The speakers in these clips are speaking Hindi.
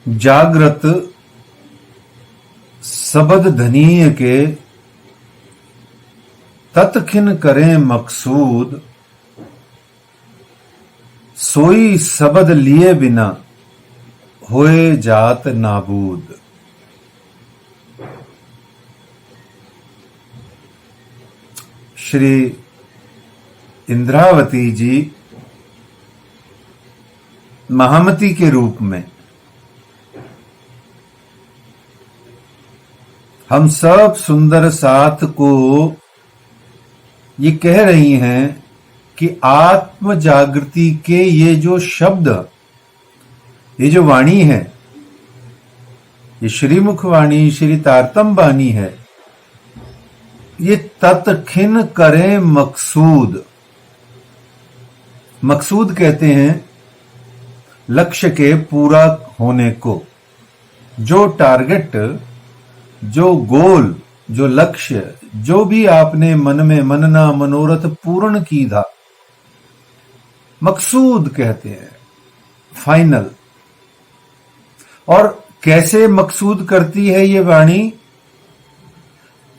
जागृत सबद धनीय के तत्खिन करें मकसूद, सोई सबद लिए बिना होए जात नाबूद। श्री इंद्रावती जी महामती के रूप में हम सब सुंदर साथ को ये कह रही हैं कि आत्म जागृति के ये जो शब्द, ये जो वाणी है, ये श्रीमुख वाणी, श्री तारतम वाणी है, ये तत्खिन करें मकसूद। मकसूद कहते हैं लक्ष्य के पूरा होने को। जो टारगेट, जो गोल, जो लक्ष्य, जो भी आपने मन में मनना मनोरथ पूर्ण की था, मकसूद कहते हैं, फाइनल। और कैसे मकसूद करती है ये वाणी?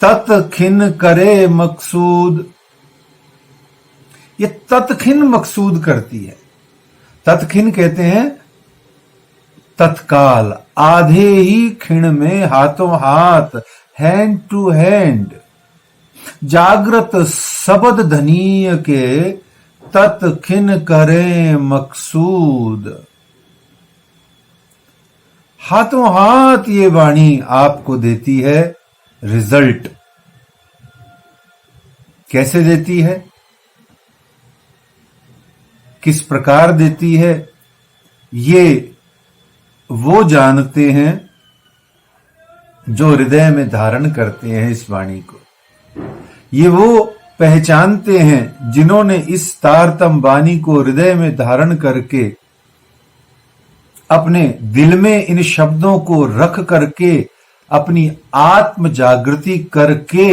तत्खिन करे मकसूद। ये तत्खिन मकसूद करती है। तत्खिन कहते हैं तत्काल, आधे ही क्षण में, हाथों हाथ, हैंड टू हैंड। जागृत सबद धनीय के तत्खिन करें मकसूद। हाथों हाथ ये वाणी आपको देती है रिजल्ट। कैसे देती है, किस प्रकार देती है, ये वो जानते हैं जो हृदय में धारण करते हैं इस वाणी को। ये वो पहचानते हैं जिन्होंने इस तारतम वाणी को हृदय में धारण करके अपने दिल में इन शब्दों को रख करके अपनी आत्म जागृति करके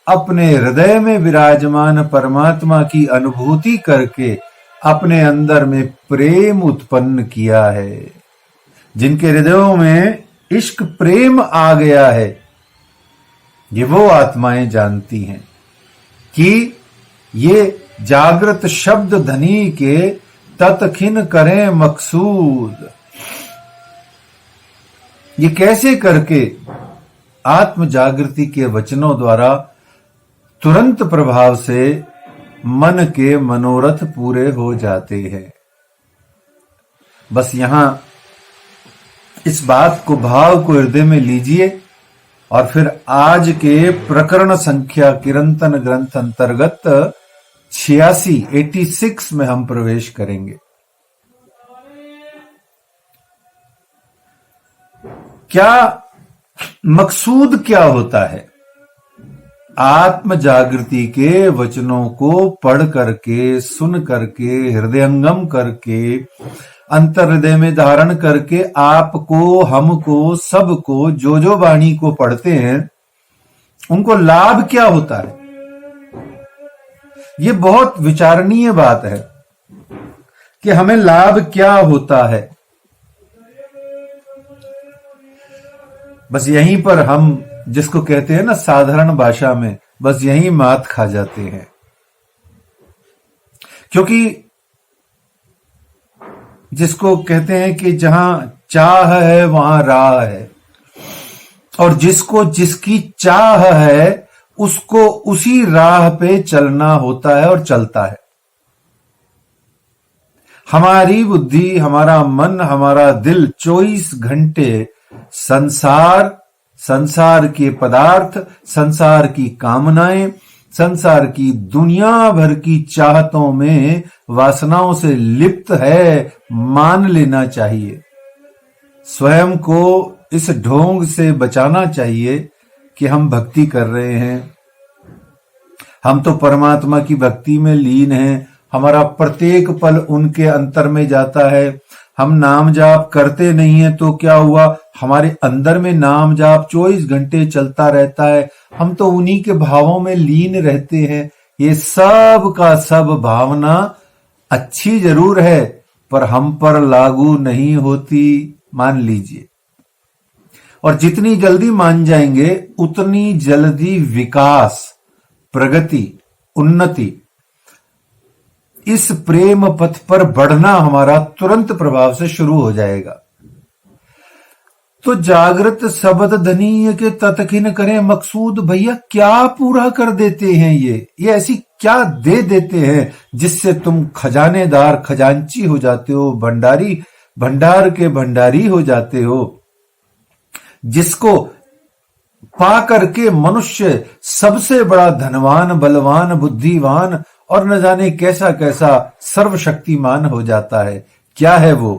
अपने हृदय में विराजमान परमात्मा की अनुभूति करके अपने अंदर में प्रेम उत्पन्न किया है। जिनके हृदयों में इश्क प्रेम आ गया है, ये वो आत्माएं जानती हैं कि ये जागृत शब्द धनी के तत्खिन करें मकसूद। ये कैसे करके आत्म जागृति के वचनों द्वारा तुरंत प्रभाव से मन के मनोरथ पूरे हो जाते हैं। बस यहां इस बात को, भाव को हृदय में लीजिए और फिर आज के प्रकरण संख्या किरंतन ग्रंथ अंतर्गत 86 में हम प्रवेश करेंगे। क्या मकसूद क्या होता है? आत्म जागृति के वचनों को पढ़ करके, सुन करके, हृदयंगम करके, अंतर हृदय में धारण करके आपको, हमको, सबको, जो जो वाणी को पढ़ते हैं उनको लाभ क्या होता है? ये बहुत विचारणीय बात है कि हमें लाभ क्या होता है। बस यहीं पर हम, जिसको कहते हैं ना साधारण भाषा में, बस यहीं मात खा जाते हैं। क्योंकि जिसको कहते हैं कि जहां चाह है वहां राह है, और जिसको जिसकी चाह है उसको उसी राह पे चलना होता है और चलता है। हमारी बुद्धि, हमारा मन, हमारा दिल 24 घंटे संसार के पदार्थ, संसार की कामनाएं, संसार की दुनिया भर की चाहतों में, वासनाओं से लिप्त है, मान लेना चाहिए। स्वयं को इस ढोंग से बचाना चाहिए कि हम भक्ति कर रहे हैं, हम तो परमात्मा की भक्ति में लीन हैं, हमारा प्रत्येक पल उनके अंतर में जाता है। हम नाम जाप करते नहीं है तो क्या हुआ, हमारे अंदर में नाम जाप 24 घंटे चलता रहता है, हम तो उन्हीं के भावों में लीन रहते हैं। ये सब का सब भावना अच्छी जरूर है पर हम पर लागू नहीं होती। मान लीजिए। और जितनी जल्दी मान जाएंगे उतनी जल्दी विकास, प्रगति, उन्नति, इस प्रेम पथ पर बढ़ना हमारा तुरंत प्रभाव से शुरू हो जाएगा। तो जागृत शब्द धनीय के तत्किन करें मकसूद, भैया क्या पूरा कर देते हैं ये ऐसी क्या दे देते हैं जिससे तुम खजानेदार, खजांची हो जाते हो, भंडारी, भंडार के भंडारी हो जाते हो, जिसको पा करके मनुष्य सबसे बड़ा धनवान, बलवान, बुद्धिवान और न जाने कैसा कैसा सर्वशक्तिमान हो जाता है। क्या है वो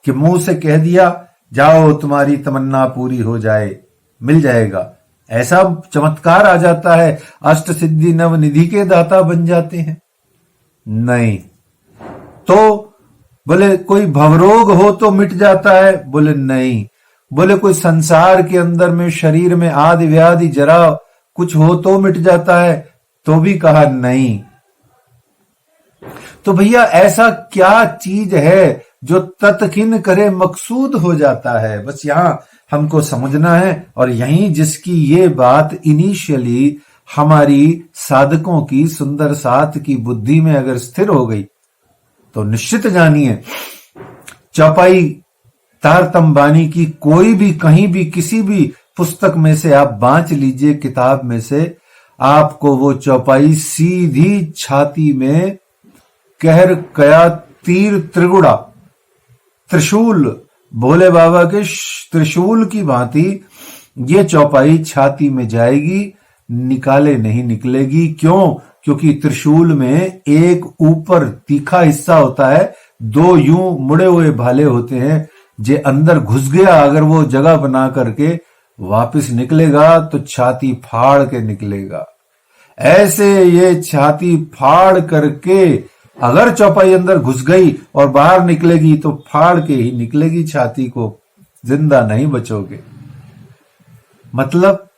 कि मुंह से कह दिया जाओ तुम्हारी तमन्ना पूरी हो जाए, मिल जाएगा, ऐसा चमत्कार आ जाता है, अष्ट सिद्धि नव निधि के दाता बन जाते हैं? नहीं। तो बोले कोई भवरोग हो तो मिट जाता है? बोले नहीं। बोले कोई संसार के अंदर में शरीर में आदि व्याधि जरा कुछ हो तो मिट जाता है? तो भी कहा नहीं। तो भैया ऐसा क्या चीज है जो तत्किन करे मकसूद हो जाता है? बस यहां हमको समझना है। और यहीं जिसकी ये बात इनिशियली हमारी साधकों की सुंदर साथ की बुद्धि में अगर स्थिर हो गई तो निश्चित जानिए चौपाई तारतम बानी की कोई भी कहीं भी किसी भी पुस्तक में से आप बांच लीजिए, किताब में से, आपको वो चौपाई सीधी छाती में कहर कया तीर त्रिगुड़ा त्रिशूल, भोले बाबा के त्रिशूल की भांति ये चौपाई छाती में जाएगी, निकाले नहीं निकलेगी। क्यों? क्योंकि त्रिशूल में एक ऊपर तीखा हिस्सा होता है, दो यूं मुड़े हुए भाले होते हैं, जे अंदर घुस गया अगर वो जगह बना करके वापस निकलेगा तो छाती फाड़ के निकलेगा। ऐसे ये छाती फाड़ करके अगर चौपाई अंदर घुस गई और बाहर निकलेगी तो फाड़ के ही निकलेगी छाती को, जिंदा नहीं बचोगे। मतलब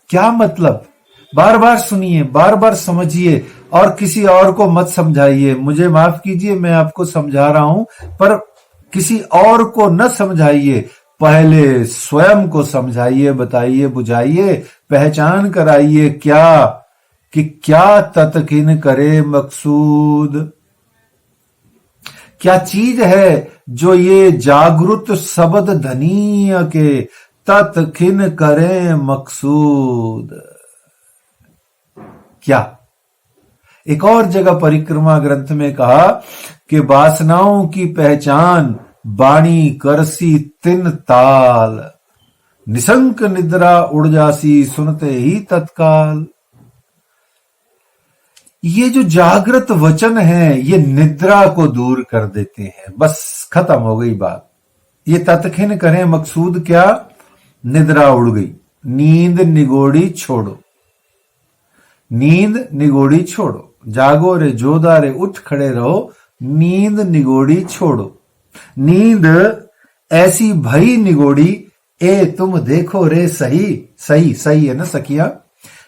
क्या मतलब? बार बार सुनिए, बार बार समझिए और किसी और को मत समझाइए। मुझे माफ कीजिए, मैं आपको समझा रहा हूं, पर किसी और को न समझाइए, पहले स्वयं को समझाइए, बताइए, बुझाइए, पहचान कराइए क्या तत्किन करे मकसूद। क्या चीज है जो ये जागृत शब्द धनीय के तत्किन करे मकसूद? क्या? एक और जगह परिक्रमा ग्रंथ में कहा कि वासनाओं की पहचान बाणी करसी तिन ताल, निशंक निद्रा उड़ जासी सुनते ही तत्काल। ये जो जागृत वचन है ये निद्रा को दूर कर देते हैं। बस खत्म हो गई बात। ये तत्किन करें मकसूद क्या? निद्रा उड़ गई, नींद निगोड़ी छोड़ो, नींद निगोड़ी छोड़ो, जागो रे जोधा रे उठ खड़े रहो, नींद निगोड़ी छोड़ो। नींद ऐसी भई निगोड़ी, ए तुम देखो रे सही, सही सही है ना सखिया?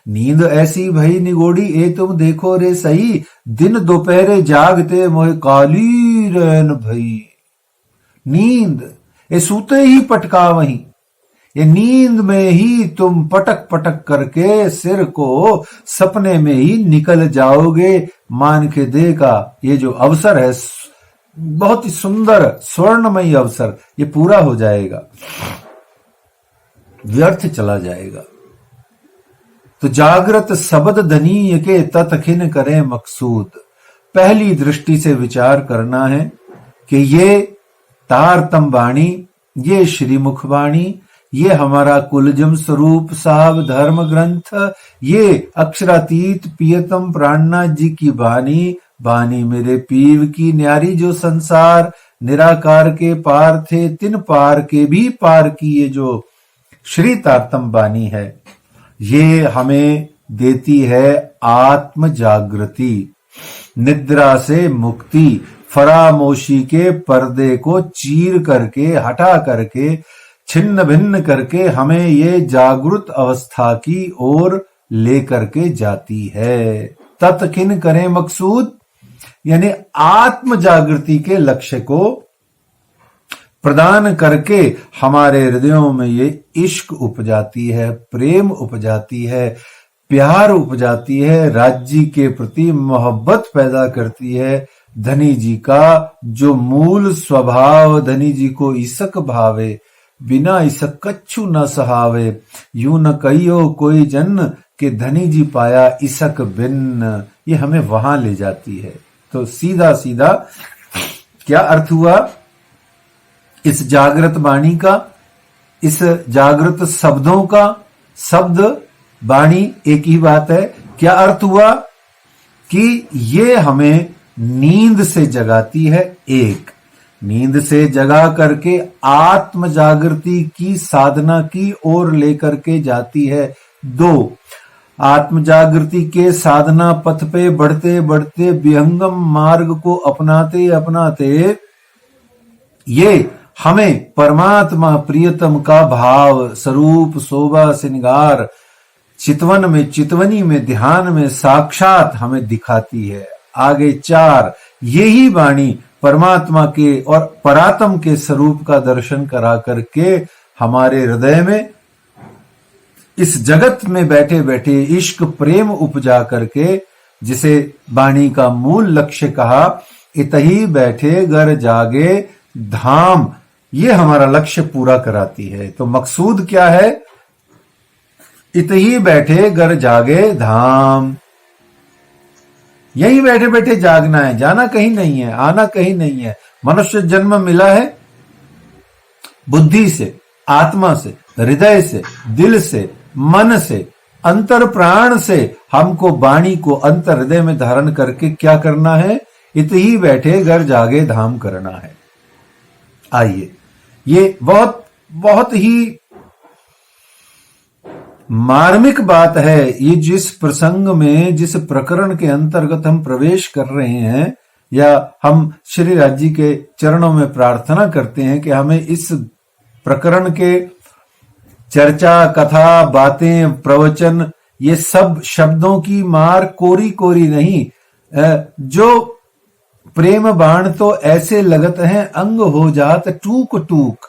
नींद ऐसी भई निगोड़ी, ए तुम देखो रे सही, दिन दोपहरे जागते मोहे काली रैन भई। नींद ये सूते ही पटका वहीं, ये नींद में ही तुम पटक पटक करके सिर को सपने में ही निकल जाओगे। मान के देखा ये जो अवसर है बहुत ही सुंदर स्वर्णमयी अवसर, ये पूरा हो जाएगा, व्यर्थ चला जाएगा। तो जागृत शब्द धनीय के तत्किन करें मकसूद। पहली दृष्टि से विचार करना है कि ये तारतम वाणी, ये श्रीमुख वाणी, ये हमारा कुलजम स्वरूप साहब धर्म ग्रंथ, ये अक्षरातीत पियतम प्राणनाथ जी की वाणी, वाणी मेरे पीव की न्यारी, जो संसार निराकार के पार थे तिन पार के भी पार की ये जो श्री तारतम वाणी है, ये हमें देती है आत्म जागृति, निद्रा से मुक्ति, फरामोशी के पर्दे को चीर करके, हटा करके, छिन्न भिन्न करके हमें ये जागृत अवस्था की ओर लेकर के जाती है। तत्किन करें मकसूद यानी आत्म जागृति के लक्ष्य को प्रदान करके हमारे हृदयों में ये इश्क उपजाती है, प्रेम उपजाती है, प्यार उपजाती है, राज्य के प्रति मोहब्बत पैदा करती है। धनी जी का जो मूल स्वभाव, धनी जी को इसक भावे, बिना इसक कच्छु न सहावे, यूं न कहियो कोई जन के धनी जी पाया इसक बिन। ये हमें वहां ले जाती है। तो सीधा सीधा क्या अर्थ हुआ इस जागृत वाणी का, इस जागृत शब्दों का? शब्द वाणी एक ही बात है। क्या अर्थ हुआ कि ये हमें नींद से जगाती है, एक नींद से जगा करके आत्म जागृति की साधना की ओर लेकर के जाती है। दो, आत्म जागृति के साधना पथ पे बढ़ते बढ़ते विहंगम मार्ग को अपनाते अपनाते ये हमें परमात्मा प्रियतम का भाव, स्वरूप, शोभा, श्रृंगार चितवन में, चितवनी में, ध्यान में साक्षात हमें दिखाती है। आगे चार, यही वाणी परमात्मा के और परात्म के स्वरूप का दर्शन करा करके हमारे हृदय में इस जगत में बैठे बैठे इश्क प्रेम उपजा करके, जिसे वाणी का मूल लक्ष्य कहा, इतही बैठे घर जागे धाम, ये हमारा लक्ष्य पूरा कराती है। तो मकसूद क्या है? इतही बैठे घर जागे धाम, यही बैठे बैठे जागना है, जाना कहीं नहीं है, आना कहीं नहीं है। मनुष्य जन्म मिला है बुद्धि से, आत्मा से, हृदय से, दिल से, मन से, अंतर प्राण से हमको वाणी को अंतर हृदय में धारण करके क्या करना है? इतही बैठे घर जागे धाम करना है। आइए, ये बहुत बहुत ही मार्मिक बात है। ये जिस प्रसंग में, जिस प्रकरण के अंतर्गत हम प्रवेश कर रहे हैं, या हम श्री राज जी के चरणों में प्रार्थना करते हैं कि हमें इस प्रकरण के चर्चा, कथा, बातें, प्रवचन, ये सब शब्दों की मार कोरी कोरी नहीं, जो प्रेम बाण तो ऐसे लगत हैं अंग हो जात टूक टूक।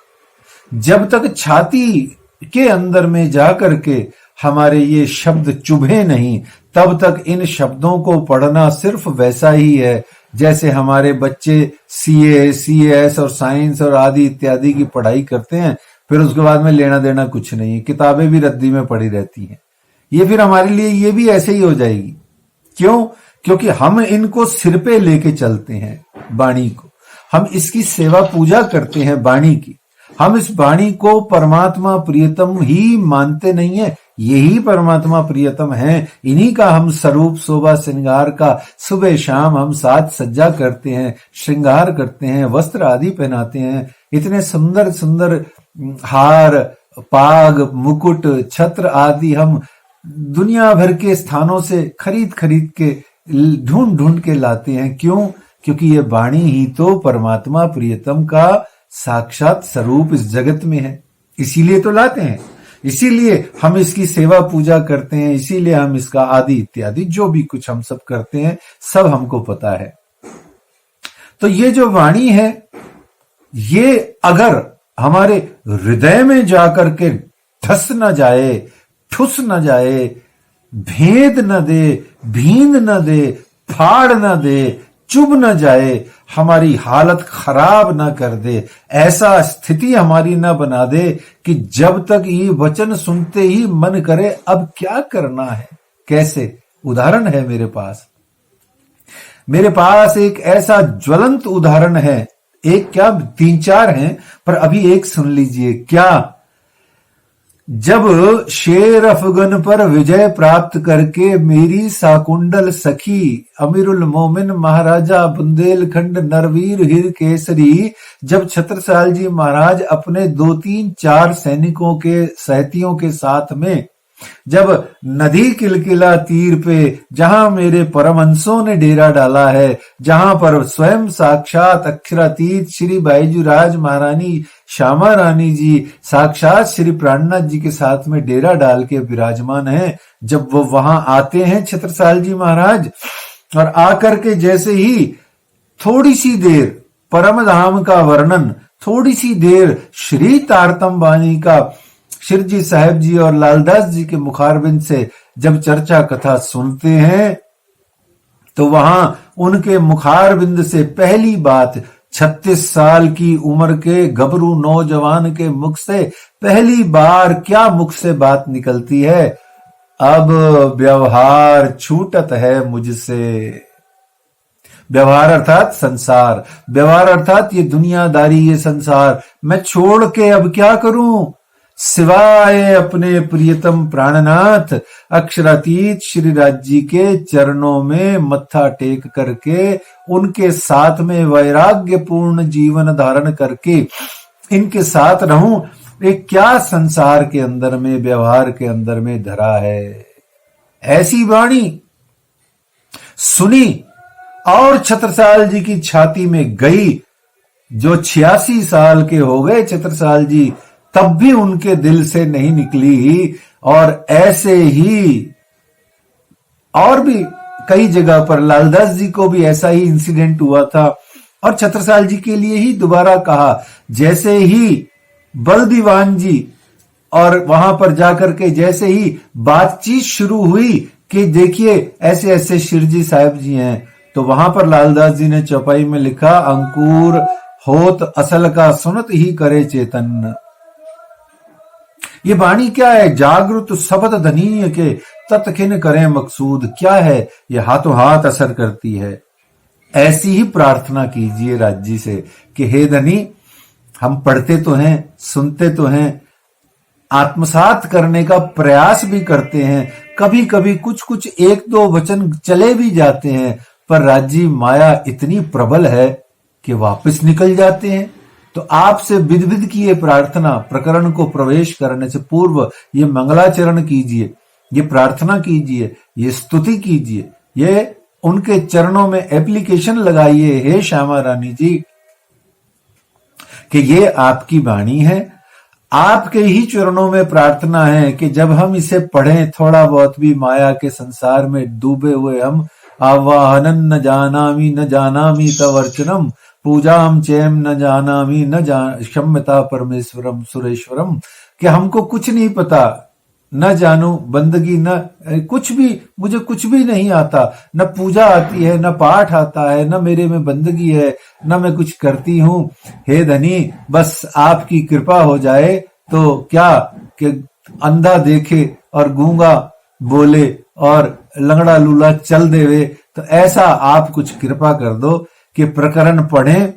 जब तक छाती के अंदर में जाकर के हमारे ये शब्द चुभे नहीं, तब तक इन शब्दों को पढ़ना सिर्फ वैसा ही है जैसे हमारे बच्चे सीए, सीएस और साइंस और आदि इत्यादि की पढ़ाई करते हैं, फिर उसके बाद में लेना देना कुछ नहीं है, किताबें भी रद्दी में पड़ी रहती हैं। ये फिर हमारे लिए ये भी ऐसे ही हो जाएगी। क्यों? क्योंकि हम इनको सिर पे लेके चलते हैं, वाणी को। हम इसकी सेवा पूजा करते हैं, वाणी की। हम इस वाणी को परमात्मा प्रियतम ही मानते नहीं है, यही परमात्मा प्रियतम है। इन्हीं का हम स्वरूप, शोभा, श्रृंगार का सुबह शाम हम साज सज्जा करते हैं, श्रृंगार करते हैं, वस्त्र आदि पहनाते हैं। इतने सुंदर सुंदर हार, पाग, मुकुट, छत्र आदि हम दुनिया भर के स्थानों से खरीद खरीद के, ढूंढ ढूंढ के लाते हैं। क्यों? क्योंकि ये वाणी ही तो परमात्मा प्रियतम का साक्षात स्वरूप इस जगत में है, इसीलिए तो लाते हैं, इसीलिए हम इसकी सेवा पूजा करते हैं, इसीलिए हम इसका आदि इत्यादि जो भी कुछ हम सब करते हैं, सब हमको पता है। तो ये जो वाणी है, ये अगर हमारे हृदय में जाकर के धस न जाए, ठुस न जाए, भेद न दे, भींद न दे, फाड़ न दे, चुभ न जाए, हमारी हालत खराब न कर दे, ऐसा स्थिति हमारी न बना दे कि जब तक ये वचन सुनते ही मन करे अब क्या करना है, कैसे। उदाहरण है मेरे पास एक ऐसा ज्वलंत उदाहरण है, एक क्या 3-4 हैं, पर अभी एक सुन लीजिए। क्या? जब शेर अफगन पर विजय प्राप्त करके मेरी साकुंडल सखी अमीरुल मोमिन महाराजा बुंदेलखंड नरवीर हिर केसरी, जब छत्रसाल जी महाराज अपने 2-3-4 सैनिकों के सहतियों के साथ में जब नदी किलकिला तीर पे, जहां मेरे परमहंसों ने डेरा डाला है, जहां पर स्वयं साक्षात अक्षरातीत श्री बाईजूराज महारानी श्यामा रानी जी साक्षात श्री प्राणनाथ जी के साथ में डेरा डाल के विराजमान हैं, जब वो वहां आते हैं छत्रसाल जी महाराज, और आकर के जैसे ही थोड़ी सी देर परम धाम का वर्णन थोड़ी सी देर श्री तारतम बानी का शिरजी साहिब जी और लालदास जी के मुखारबिंद से जब चर्चा कथा सुनते हैं तो वहां उनके मुखारबिंद से पहली बात 36 साल की उम्र के गबरू नौजवान के मुख से पहली बार क्या मुख से बात निकलती है? अब व्यवहार छूटत है मुझसे। व्यवहार अर्थात संसार, व्यवहार अर्थात ये दुनियादारी, ये संसार मैं छोड़ के अब क्या करूं? सिवाय अपने प्रियतम प्राणनाथ अक्षरातीत श्री राज जी के चरणों में मत्था टेक करके उनके साथ में वैराग्यपूर्ण जीवन धारण करके इनके साथ रहूं। एक क्या संसार के अंदर में, व्यवहार के अंदर में धरा है। ऐसी वाणी सुनी और छत्रसाल जी की छाती में गई। जो 86 साल के हो गए छत्रसाल जी, तब भी उनके दिल से नहीं निकली। और ऐसे ही और भी कई जगह पर लालदास जी को भी ऐसा ही इंसिडेंट हुआ था और छत्रसाल जी के लिए ही दोबारा कहा। जैसे ही बलदीवान जी और वहां पर जाकर के जैसे ही बातचीत शुरू हुई कि देखिए ऐसे ऐसे शिरजी साहिब जी हैं, तो वहां पर लालदास जी ने चौपाई में लिखा, अंकुर होत असल का सुनत ही करे चेतन। ये वाणी क्या है? जागृत शब्द धनीय के तत्खिन करें मकसूद। क्या है? ये हाथों हाथ असर करती है। ऐसी ही प्रार्थना कीजिए राज्य से कि हे धनी, हम पढ़ते तो हैं, सुनते तो हैं, आत्मसात करने का प्रयास भी करते हैं, कभी कभी कुछ कुछ एक दो वचन चले भी जाते हैं, पर राज्य माया इतनी प्रबल है कि वापस निकल जाते हैं। तो आपसे विध विध की ये प्रार्थना, प्रकरण को प्रवेश करने से पूर्व ये मंगलाचरण कीजिए, ये प्रार्थना कीजिए, ये स्तुति कीजिए, ये उनके चरणों में एप्लीकेशन लगाइए, हे श्यामा रानी जी, कि ये आपकी वाणी है, आपके ही चरणों में प्रार्थना है कि जब हम इसे पढ़ें, थोड़ा बहुत भी माया के संसार में डूबे हुए हम, आवाहनन न जानामी तवर्चनम पूजाम चैम न जानामी न क्षम्यता परमेश्वरम सुरेश्वरम, कि हमको कुछ नहीं पता, न जानू बंदगी, न कुछ भी, मुझे कुछ भी नहीं आता, न पूजा आती है, न पाठ आता है, न मेरे में बंदगी है, न मैं कुछ करती हूं। हे धनी, बस आपकी कृपा हो जाए तो क्या कि अंधा देखे और गूंगा बोले और लंगड़ा लूला चल देवे। तो ऐसा आप कुछ कृपा कर दो कि प्रकरण पढ़ें,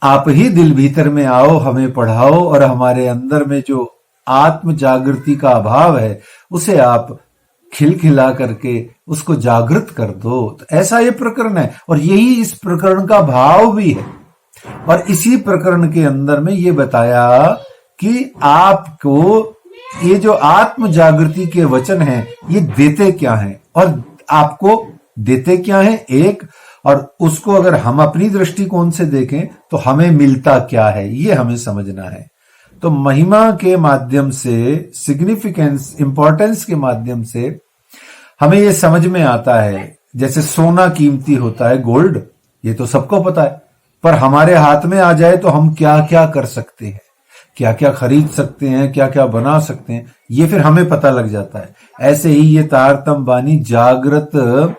आप ही दिल भीतर में आओ, हमें पढ़ाओ और हमारे अंदर में जो आत्म जागृति का अभाव है उसे आप खिलखिला करके उसको जागृत कर दो। तो ऐसा ये प्रकरण है और यही इस प्रकरण का भाव भी है। और इसी प्रकरण के अंदर में ये बताया कि आपको ये जो आत्म जागृति के वचन हैं ये देते क्या हैं और आपको देते क्या हैं, एक, और उसको अगर हम अपनी दृष्टिकोण से देखें तो हमें मिलता क्या है, ये हमें समझना है। तो महिमा के माध्यम से, सिग्निफिकेंस, इंपॉर्टेंस के माध्यम से हमें ये समझ में आता है। जैसे सोना कीमती होता है, गोल्ड, ये तो सबको पता है, पर हमारे हाथ में आ जाए तो हम क्या क्या कर सकते हैं, क्या क्या खरीद सकते हैं, क्या क्या बना सकते हैं, ये फिर हमें पता लग जाता है। ऐसे ही ये तारतम बानी जागृत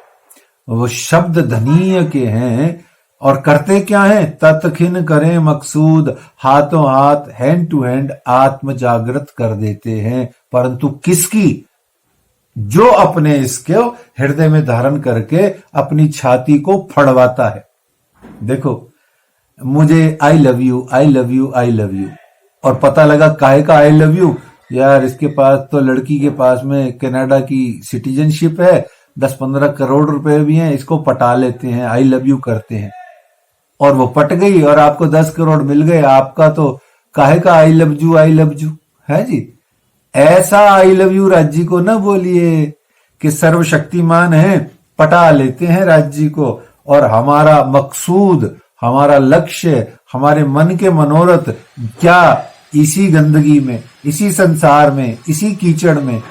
वो शब्द धनीय के हैं और करते क्या हैं, तत्खिन करें मकसूद, हाथों हाथ, हैंड टू हैंड आत्म जागृत कर देते हैं। परंतु किसकी? जो अपने इसके हृदय में धारण करके अपनी छाती को फड़वाता है। देखो, मुझे I love you, I love you, I love you, और पता लगा काहे का आई लव यू, यार इसके पास तो, लड़की के पास में कनाडा की सिटीजनशिप है, 10-15 करोड़ रुपए भी हैं, इसको पटा लेते हैं, आई लव यू करते हैं, और वो पट गई और आपको 10 करोड़ मिल गए, आपका तो काहे का I love you, I love you है जी। ऐसा आई लव यू राज्य को ना बोलिए कि सर्वशक्तिमान है, पटा लेते हैं राज्य को, और हमारा मकसूद, हमारा लक्ष्य, हमारे मन के मनोरथ क्या, इसी गंदगी में, इसी संसार में, इसी कीचड़ में,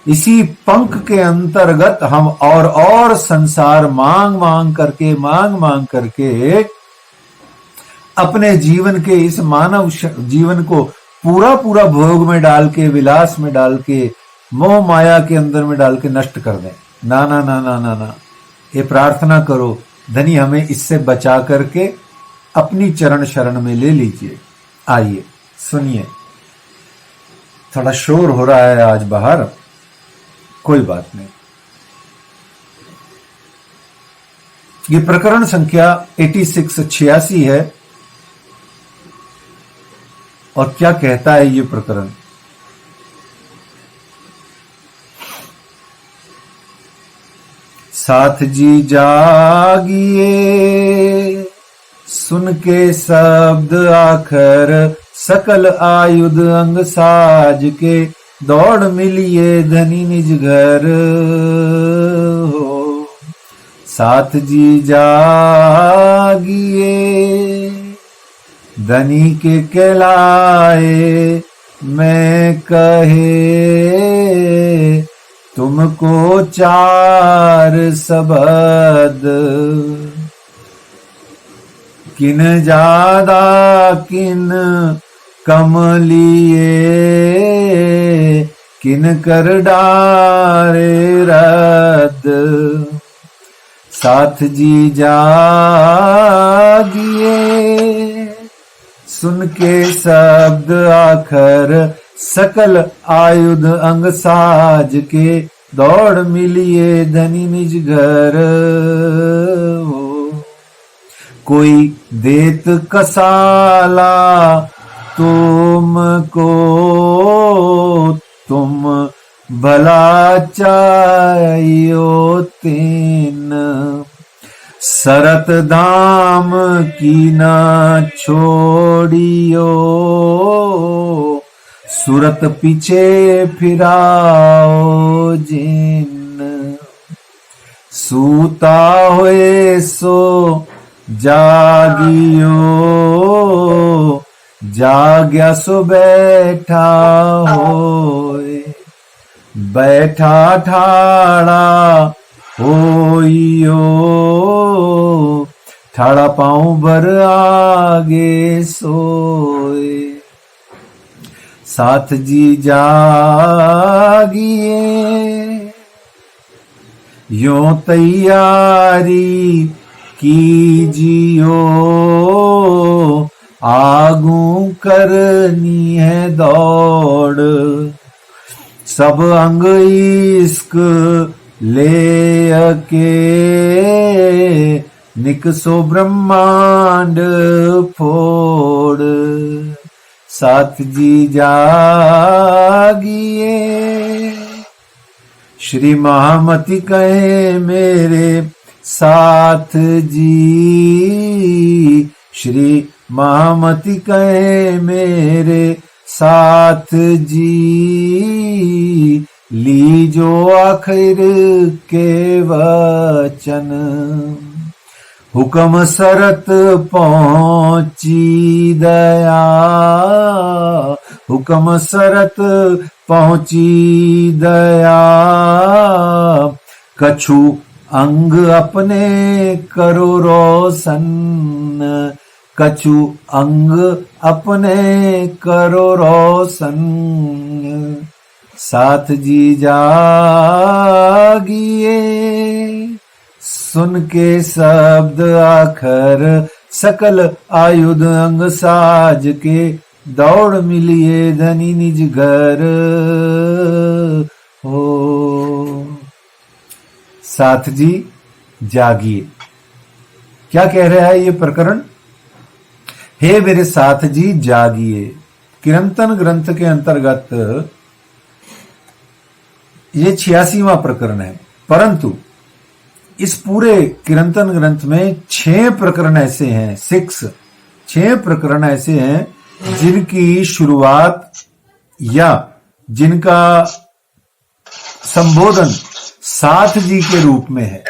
इसी पंख के अंतर्गत हम और संसार मांग मांग करके अपने जीवन के इस मानव जीवन को पूरा पूरा भोग में डाल के, विलास में डाल के, मोह माया के अंदर में डाल के नष्ट कर दें। ना ना ना ना ना ना, ये प्रार्थना करो धनी हमें इससे बचा करके अपनी चरण शरण में ले लीजिए। आइए सुनिए, थोड़ा शोर हो रहा है आज बाहर, कोई बात नहीं। ये प्रकरण संख्या 86 है। और क्या कहता है ये प्रकरण? साथ जी जागिए, सुन के शब्द आखर, सकल आयुध अंग साज के, दौड़ मिलिए धनी निज घर हो। साथ जी जागिए, धनी के कहलाए मैं कहे, तुमको चार सबद, किन ज्यादा किन कम लिए, किन कर डारे रद। साथ जी जागिए, सुन के शब्द आखर, सकल आयुध अंग साज के, दौड़ मिलिए धनी निज घर हो। कोई देत कसाला तुमको, तुम भला चाहियो तीन, सरत दाम की ना छोड़ियो, सूरत पीछे फिराओ जिन। सूता होए सो जागियो, जाग्या सो बैठा होए, बैठा ठाड़ा होइयो, ठाड़ा पाँव भर आगे सोए। साथ जी जागिए, यों तैयारी कीजियो, आगू करनी है दौड़, सब अंग इश्क ले के, निकसो ब्रह्मांड फोड़। साथ जी जागिए, श्री महामति कहे मेरे साथ जी, श्री महामति कहे मेरे साथ जी, लीजो आखिर के वचन। हुक्म सरत पहुंची दया, हुक्म सरत पहुंची दया, कछु अंग अपने करो रोशन, कछु अंग अपने करो रोशन। साथ जी जागिए, सुन के शब्द आखर, सकल आयुध अंग साज के, दौड़ मिलिए धनी निज घर हो। साथ जी जागिए, क्या कह रहा है ये प्रकरण? हे मेरे साथ जी जागिए। किरंतन ग्रंथ के अंतर्गत ये 86वां प्रकरण है, परंतु इस पूरे किरंतन ग्रंथ में 6 प्रकरण ऐसे हैं, 6 प्रकरण ऐसे हैं जिनकी शुरुआत या जिनका संबोधन साथ जी के रूप में है,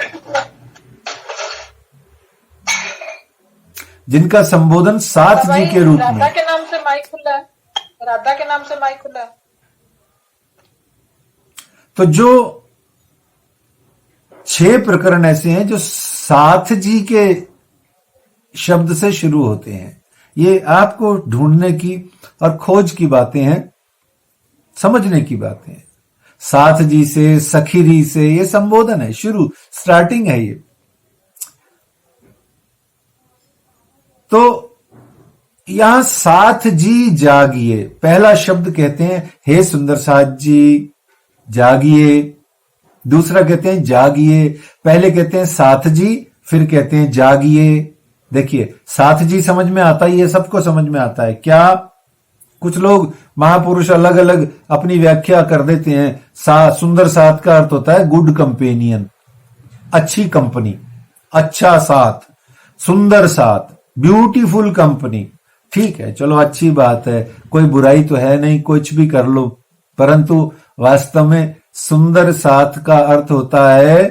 जिनका संबोधन साथ जी के रूप में। राधा के नाम से माइक खुला है, राधा के नाम से माइक खुला है। तो जो 6 प्रकरण ऐसे हैं जो साथ जी के शब्द से शुरू होते हैं, ये आपको ढूंढने की और खोज की बातें हैं, समझने की बातें हैं। साथ जी से, सखीरी से, ये संबोधन है, शुरू स्टार्टिंग है ये। तो यहां साथ जी जागिए, पहला शब्द कहते हैं हे सुंदर साथ जी जागिए, दूसरा कहते हैं जागिए। पहले कहते हैं साथ जी, फिर कहते हैं जागिए। देखिए साथ जी समझ में आता ही है, सबको समझ में आता है। क्या कुछ लोग महापुरुष अलग अलग अपनी व्याख्या कर देते हैं। सुंदर साथ का अर्थ होता है गुड कंपेनियन, अच्छी कंपनी, अच्छा साथ, सुंदर साथ, ब्यूटीफुल कंपनी। ठीक है, चलो अच्छी बात है, कोई बुराई तो है नहीं, कुछ भी कर लो, परंतु वास्तव में सुंदर साथ का अर्थ होता है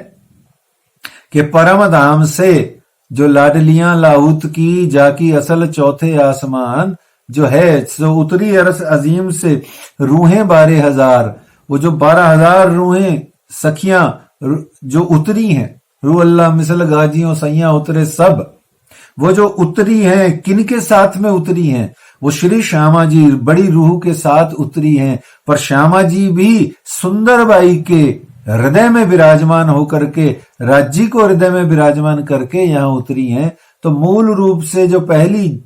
कि परम धाम से जो लाडलियां लाहुत की जाकी असल चौथे आसमान जो है, सो उतरी अरस अजीम से रूहें 12,000, वो जो 12,000 रूहें सखियां जो उतरी हैं, रू अल्लाह मिसल गाजियों सैया उतरे सब, वो जो उतरी हैं किनके साथ में उतरी हैं? वो श्री श्यामा जी बड़ी रूह के साथ उतरी हैं। पर श्यामा जी भी सुंदर बाई के हृदय में विराजमान होकर के, राज्य को हृदय में विराजमान करके यहां उतरी हैं। तो मूल रूप से जो पहली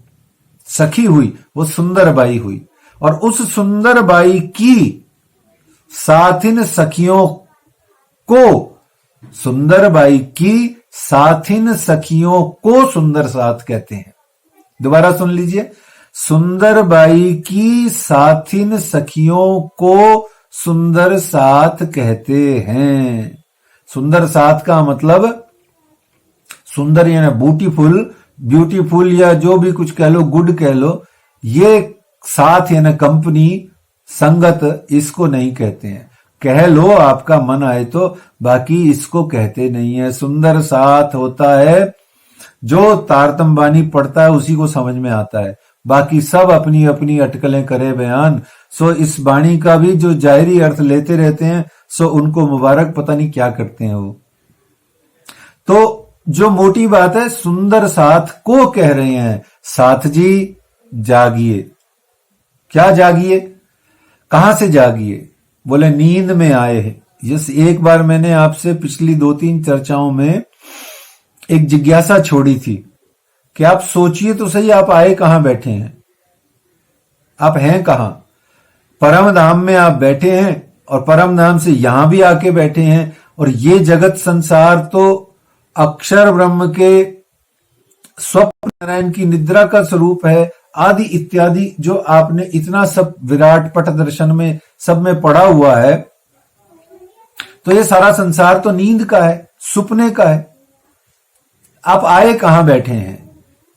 सखी हुई वो सुंदर बाई हुई, और उस सुंदर बाई की साथिन सखियों को, सुंदर बाई की साथिन सखियों को सुंदर साथ कहते हैं। दोबारा सुन लीजिए, सुंदर बाई की साथिन सखियों को सुंदर साथ कहते हैं। सुंदर साथ का मतलब सुंदर यानी ब्यूटीफुल, ब्यूटीफुल या जो भी कुछ कह लो, गुड कह लो, ये साथ यानी कंपनी, संगत, इसको नहीं कहते हैं। कह लो आपका मन आए तो, बाकी इसको कहते नहीं है। सुंदर साथ होता है जो तारतम बानी पढ़ता है उसी को समझ में आता है, बाकी सब अपनी अपनी अटकलें करे बयान। सो इस बाणी का भी जो जाहिरी अर्थ लेते रहते हैं, सो उनको मुबारक, पता नहीं क्या करते हैं वो। तो जो मोटी बात है, सुंदर साथ को कह रहे हैं, साथ जी जागिए। क्या जागिए? कहां से जागिए? बोले नींद में आए हैं। जिस एक बार मैंने आपसे पिछली 2-3 चर्चाओं में एक जिज्ञासा छोड़ी थी कि आप सोचिए तो सही, आप आए कहां बैठे हैं? आप हैं कहां? परम धाम में आप बैठे हैं, और परम धाम से यहां भी आके बैठे हैं। और ये जगत संसार तो अक्षर ब्रह्म के स्वप्न नारायण की निद्रा का स्वरूप है, आदि इत्यादि जो आपने इतना सब विराट पट दर्शन में सब में पढ़ा हुआ है। तो ये सारा संसार तो नींद का है, सुपने का है। आप आए कहां बैठे हैं?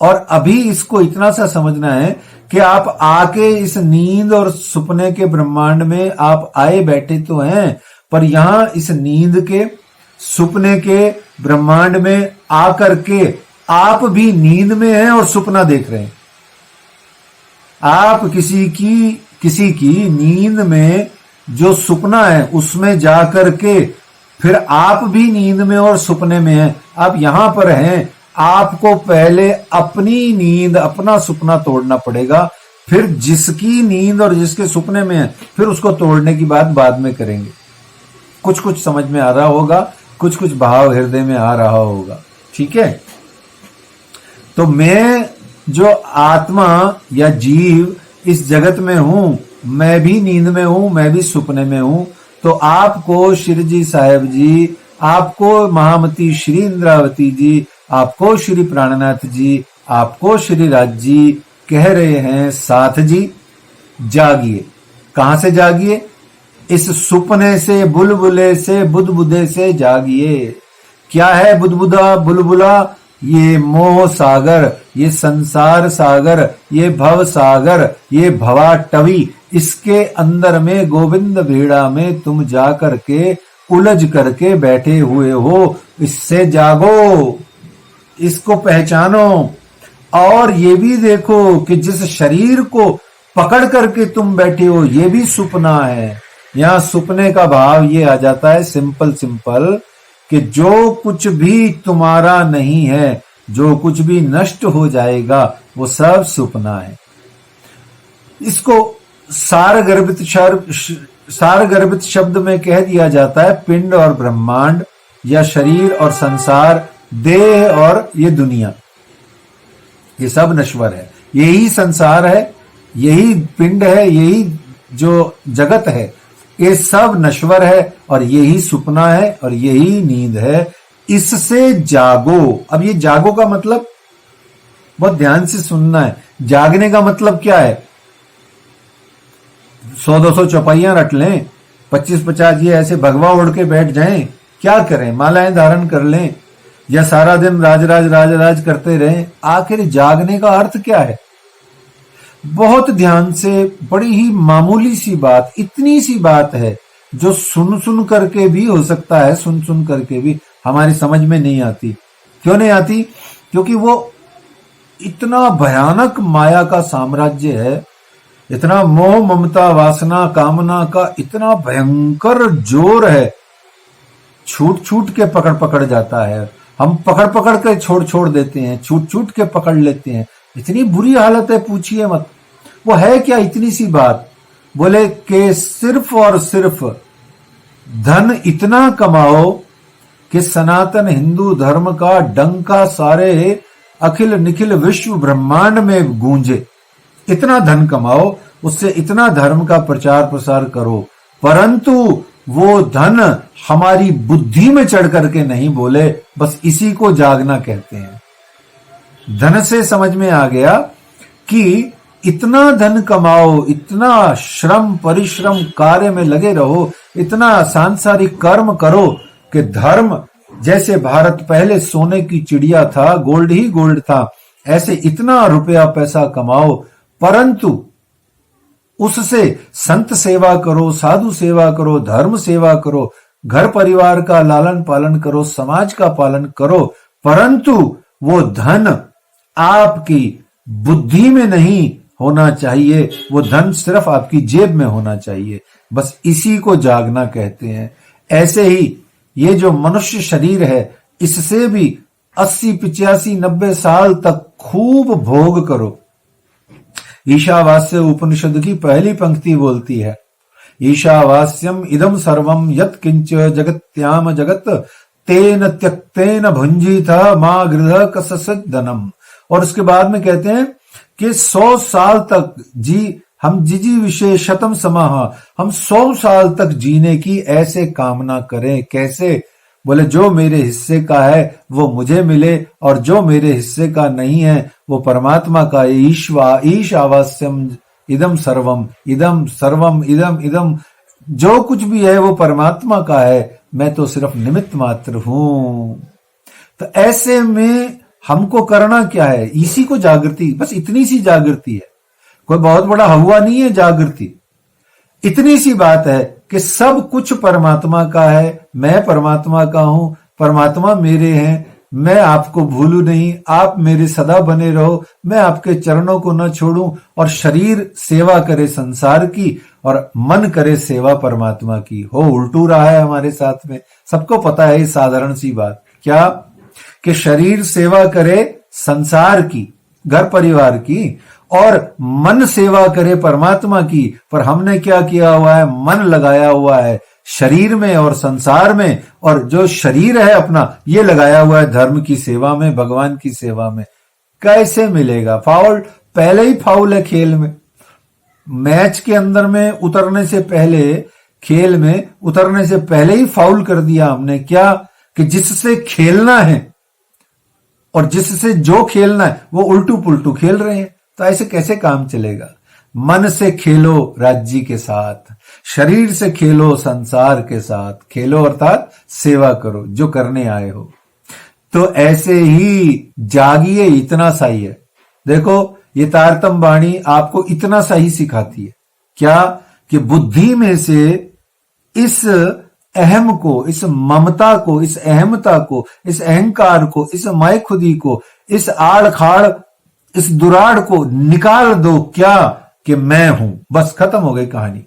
और अभी इसको इतना सा समझना है कि आप आके इस नींद और सुपने के ब्रह्मांड में आप आए बैठे तो हैं, पर यहां इस नींद के, सुपने के ब्रह्मांड में आकर के आप भी नींद में हैं और सुपना देख रहे हैं। आप किसी की नींद में जो सुपना है उसमें जाकर के फिर आप भी नींद में और सुपने में हैं। आप यहां पर हैं, आपको पहले अपनी नींद, अपना सुपना तोड़ना पड़ेगा, फिर जिसकी नींद और जिसके सुपने में है फिर उसको तोड़ने की बात बाद में करेंगे। कुछ कुछ समझ में आ रहा होगा, कुछ कुछ भाव हृदय में आ रहा होगा, ठीक है? तो मैं जो आत्मा या जीव इस जगत में हूं, मैं भी नींद में हूं, मैं भी सुपने में हूं। तो आपको श्री जी साहेब जी, आपको महामती श्री इंद्रावती जी, आपको श्री प्राणनाथ जी, आपको श्री राज जी कह रहे हैं, साथ जी जागिए। कहां से जागिए? इस सुपने से, बुलबुले से, बुदबुदे से जागिए। क्या है बुदबुदा, बुलबुला? ये मोह सागर, ये संसार सागर, ये भव सागर, ये भवा टवी, इसके अंदर में गोविंद भेड़ा में तुम जा करके उलझ करके बैठे हुए हो। इससे जागो, इसको पहचानो, और ये भी देखो कि जिस शरीर को पकड़ करके तुम बैठे हो ये भी सुपना है। यहां सुपने का भाव ये आ जाता है सिंपल कि जो कुछ भी तुम्हारा नहीं है, जो कुछ भी नष्ट हो जाएगा, वो सब सुपना है। इसको सारगर्भित शब्द में कह दिया जाता है पिंड और ब्रह्मांड, या शरीर और संसार, देह और ये दुनिया, ये सब नश्वर है। यही संसार है, यही पिंड है, यही जो जगत है, ये सब नश्वर है और यही सुपना है और यही नींद है। इससे जागो। अब ये जागो का मतलब बहुत ध्यान से सुनना है। जागने का मतलब क्या है? 100-200 चौपाइयां रट लें, 25-50 ये ऐसे भगवा उड़ के बैठ जाएं, क्या करें? मालाएं धारण कर लें या सारा दिन राज करते रहें? आखिर जागने का अर्थ क्या है? बहुत ध्यान से, बड़ी ही मामूली सी बात, इतनी सी बात है जो सुन करके भी हो सकता है, सुन करके भी हमारी समझ में नहीं आती। क्यों नहीं आती? क्योंकि वो इतना भयानक माया का साम्राज्य है, इतना मोह ममता वासना कामना का इतना भयंकर जोर है, छूट के पकड़ जाता है। हम पकड़ के छोड़ देते हैं, छूट के पकड़ लेते हैं। इतनी बुरी हालत है, पूछिए मत। वो है क्या? इतनी सी बात। बोले कि सिर्फ और सिर्फ धन इतना कमाओ कि सनातन हिंदू धर्म का डंका सारे अखिल निखिल विश्व ब्रह्मांड में गूंजे। इतना धन कमाओ, उससे इतना धर्म का प्रचार प्रसार करो, परंतु वो धन हमारी बुद्धि में चढ़ करके नहीं बोले। बस इसी को जागना कहते हैं। धन से समझ में आ गया कि इतना धन कमाओ, इतना श्रम परिश्रम कार्य में लगे रहो, इतना सांसारिक कर्म करो कि धर्म, जैसे भारत पहले सोने की चिड़िया था, गोल्ड ही गोल्ड था, ऐसे इतना रुपया पैसा कमाओ, परंतु उससे संत सेवा करो, साधु सेवा करो, धर्म सेवा करो, घर परिवार का लालन पालन करो, समाज का पालन करो, परंतु वो धन आपकी बुद्धि में नहीं होना चाहिए, वो धन सिर्फ आपकी जेब में होना चाहिए। बस इसी को जागना कहते हैं। ऐसे ही ये जो मनुष्य शरीर है, इससे भी 80, 85, 90 साल तक खूब भोग करो। ईशावास्य उपनिषद की पहली पंक्ति बोलती है, ईशावास्यम इदम सर्वम यत् किंच जगत्याम जगत तेन त्यक्तेन भुंजीता मा गृह कससत धनम। और उसके बाद में कहते हैं कि 100 साल तक हम जिजी विशेषतम समाह, हम 100 साल तक जीने की ऐसे कामना करें। कैसे? बोले जो मेरे हिस्से का है वो मुझे मिले, और जो मेरे हिस्से का नहीं है वो परमात्मा का। ईशावास्यम इदम सर्वम, इदम सर्वम, इदम जो कुछ भी है वो परमात्मा का है, मैं तो सिर्फ निमित्त मात्र हूं। तो ऐसे में हमको करना क्या है? इसी को जागृति, बस इतनी सी जागृति है, कोई बहुत बड़ा हुआ नहीं है जागृति। इतनी सी बात है कि सब कुछ परमात्मा का है, मैं परमात्मा का हूं, परमात्मा मेरे हैं, मैं आपको भूलू नहीं, आप मेरे सदा बने रहो, मैं आपके चरणों को न छोड़ूं। और शरीर सेवा करे संसार की और मन करे सेवा परमात्मा की। हो उल्टू रहा है हमारे साथ में, सबको पता है ये साधारण सी बात। क्या? कि शरीर सेवा करे संसार की, घर परिवार की, और मन सेवा करे परमात्मा की। पर हमने क्या किया हुआ है? मन लगाया हुआ है शरीर में और संसार में, और जो शरीर है अपना ये लगाया हुआ है धर्म की सेवा में, भगवान की सेवा में। कैसे मिलेगा? फाउल, पहले ही फाउल है खेल में। मैच के अंदर में उतरने से पहले, खेल में उतरने से पहले ही फाउल कर दिया हमने। क्या? कि जिससे खेलना है और जिससे जो खेलना है वो उल्टू पुल्टू खेल रहे हैं। तो ऐसे कैसे काम चलेगा? मन से खेलो राज्य के साथ, शरीर से खेलो संसार के साथ। खेलो अर्थात सेवा करो जो करने आए हो। तो ऐसे ही जागिए, इतना सही है। देखो ये तारतम वाणी आपको इतना सही सिखाती है। क्या? कि बुद्धि में से इस अहम को, इस ममता को, इस अहमता को, इस अहंकार को, इस मैं खुदी को, इस आड़ खाड़, इस दुराड़ को निकाल दो। क्या? कि मैं हूं। बस खत्म हो गई कहानी।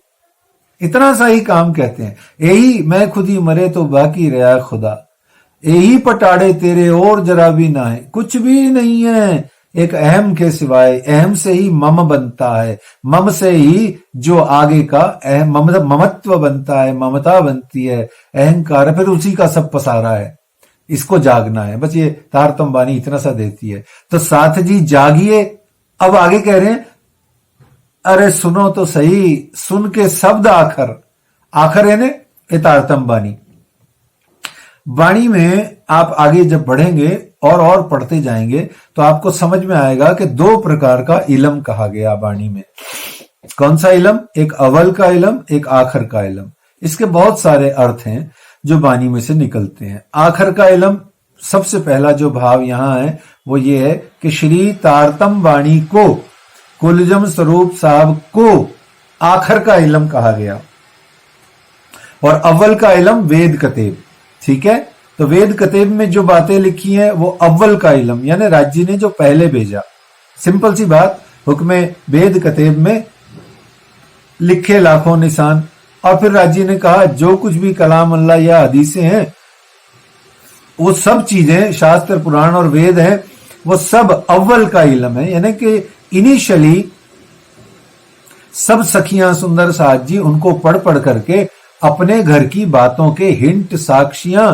इतना सा ही काम कहते हैं। यही मैं खुदी मरे तो बाकी रहा खुदा, यही पटाड़े तेरे और जरा भी ना है। कुछ भी नहीं है, एक अहम के सिवाय, अहम से ही मम बनता है, मम से ही जो आगे का अहम ममत्व बनता है, ममता बनती है, अहंकार, फिर उसी का सब पसारा है। इसको जागना है, बस ये तारतम वाणी इतना सा देती है। तो साथ जी जागिए। अब आगे कह रहे हैं, अरे सुनो तो सही, सुन के शब्द आखर, आखर यानी ये तारतम वाणी। वाणी में आप आगे जब बढ़ेंगे और पढ़ते जाएंगे तो आपको समझ में आएगा कि दो प्रकार का इलम कहा गया वाणी में। कौन सा इलम? एक अव्वल का इलम, एक आखर का इलम। इसके बहुत सारे अर्थ हैं जो वाणी में से निकलते हैं। आखर का इलम, सबसे पहला जो भाव यहां है वो ये है कि श्री तारतम वाणी को, कुलजम स्वरूप साहब को आखर का इलम कहा गया। और अव्वल का इलम वेद कतेब, ठीक है। तो वेद कतेब में जो बातें लिखी हैं वो अव्वल का इलम, यानी राज्य ने जो पहले भेजा। सिंपल सी बात, हुक्मे वेद कतेब में लिखे लाखों निशान, और फिर राज्य ने कहा जो कुछ भी कलाम अल्लाह या हदीसें हैं वो सब चीजें, शास्त्र पुराण और वेद है, वो सब अव्वल का इलम है। यानी कि इनिशियली सब सखियां सुंदर साथ जी उनको पढ़ करके अपने घर की बातों के हिंट, साक्षियां,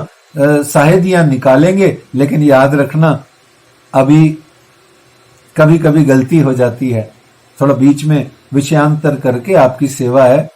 साहेदियां निकालेंगे। लेकिन याद रखना, अभी कभी कभी गलती हो जाती है, थोड़ा बीच में विषयांतर करके आपकी सेवा है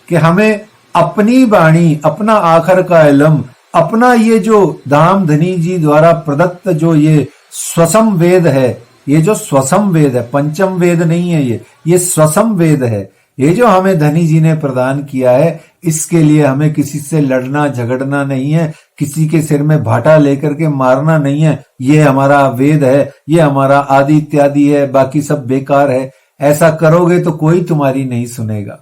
कि हमें अपनी वाणी, अपना आखर का इलम, अपना ये जो धाम धनी जी द्वारा प्रदत्त जो ये स्वसम वेद है, ये जो स्वसम वेद है, पंचम वेद नहीं है, ये स्वसम वेद है, ये जो हमें धनी जी ने प्रदान किया है, इसके लिए हमें किसी से लड़ना झगड़ना नहीं है, किसी के सिर में भाटा लेकर के मारना नहीं है। ये हमारा वेद है, ये हमारा आदि इत्यादि है, बाकी सब बेकार है। ऐसा करोगे तो कोई तुम्हारी नहीं सुनेगा।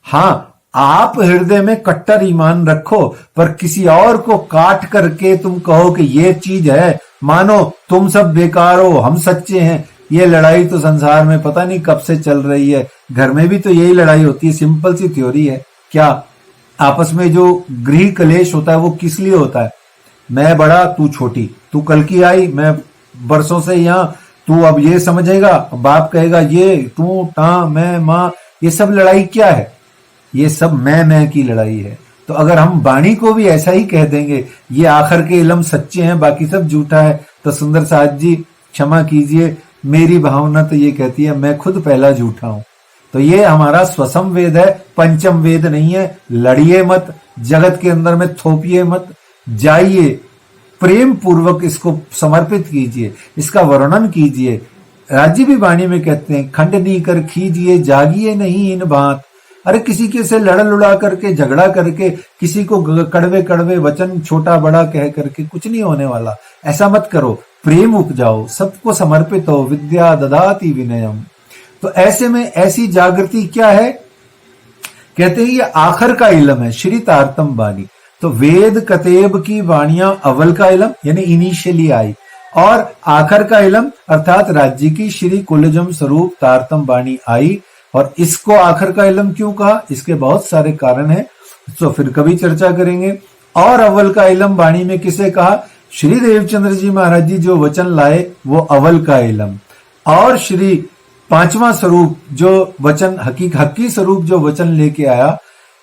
हाँ, आप हृदय में कट्टर ईमान रखो, पर किसी और को काट करके तुम कहो कि ये चीज है, मानो तुम सब बेकार हो, हम सच्चे हैं। ये लड़ाई तो संसार में पता नहीं कब से चल रही है। घर में भी तो यही लड़ाई होती है। सिंपल सी थ्योरी है। क्या आपस में जो गृह कलेश होता है वो किस लिए होता है? मैं बड़ा, तू छोटी, तू कल की आई, मैं बरसों से यहां, तू अब ये समझेगा, बाप कहेगा ये, तू टा, मैं माँ, ये सब लड़ाई क्या है? ये सब मैं की लड़ाई है। तो अगर हम वाणी को भी ऐसा ही कह देंगे, ये आखिर के इलम सच्चे हैं, बाकी सब झूठा है, तो सुंदर साथ जी क्षमा कीजिए, मेरी भावना तो ये कहती है मैं खुद पहला झूठा हूं। तो ये हमारा स्वसम वेद है, पंचम वेद नहीं है। लड़िए मत, जगत के अंदर में थोपिए मत, जाइए प्रेम पूर्वक इसको समर्पित कीजिए, इसका वर्णन कीजिए। राज्य भी वाणी में कहते हैं, खंड नी कर खीजिए, जागिए नहीं इन बात। अरे किसी के से लड़ लुड़ा करके, झगड़ा करके, किसी को कड़वे कड़वे वचन छोटा बड़ा कह करके कुछ नहीं होने वाला। ऐसा मत करो, प्रेम उपजाओ, सबको समर्पित हो। विद्या ददाति विनयम। तो ऐसे में ऐसी जागृति क्या है? कहते हैं ये आखिर का इलम है, श्री तारतम वाणी। तो वेद कतेब की वाणियां अव्वल का इलम यानी इनिशियली आई, और आखिर का इलम अर्थात राज्य की श्री कुलजम स्वरूप तारतम वाणी आई। और इसको आखिर का इलम क्यों कहा? इसके बहुत सारे कारण हैं, तो फिर कभी चर्चा करेंगे। और अव्वल का इलम वाणी में किसे कहा? श्री देवचंद्र जी महाराज जी जो वचन लाए वो अव्वल का इलम, और श्री पांचवा स्वरूप जो वचन हकी स्वरूप जो वचन लेके आया,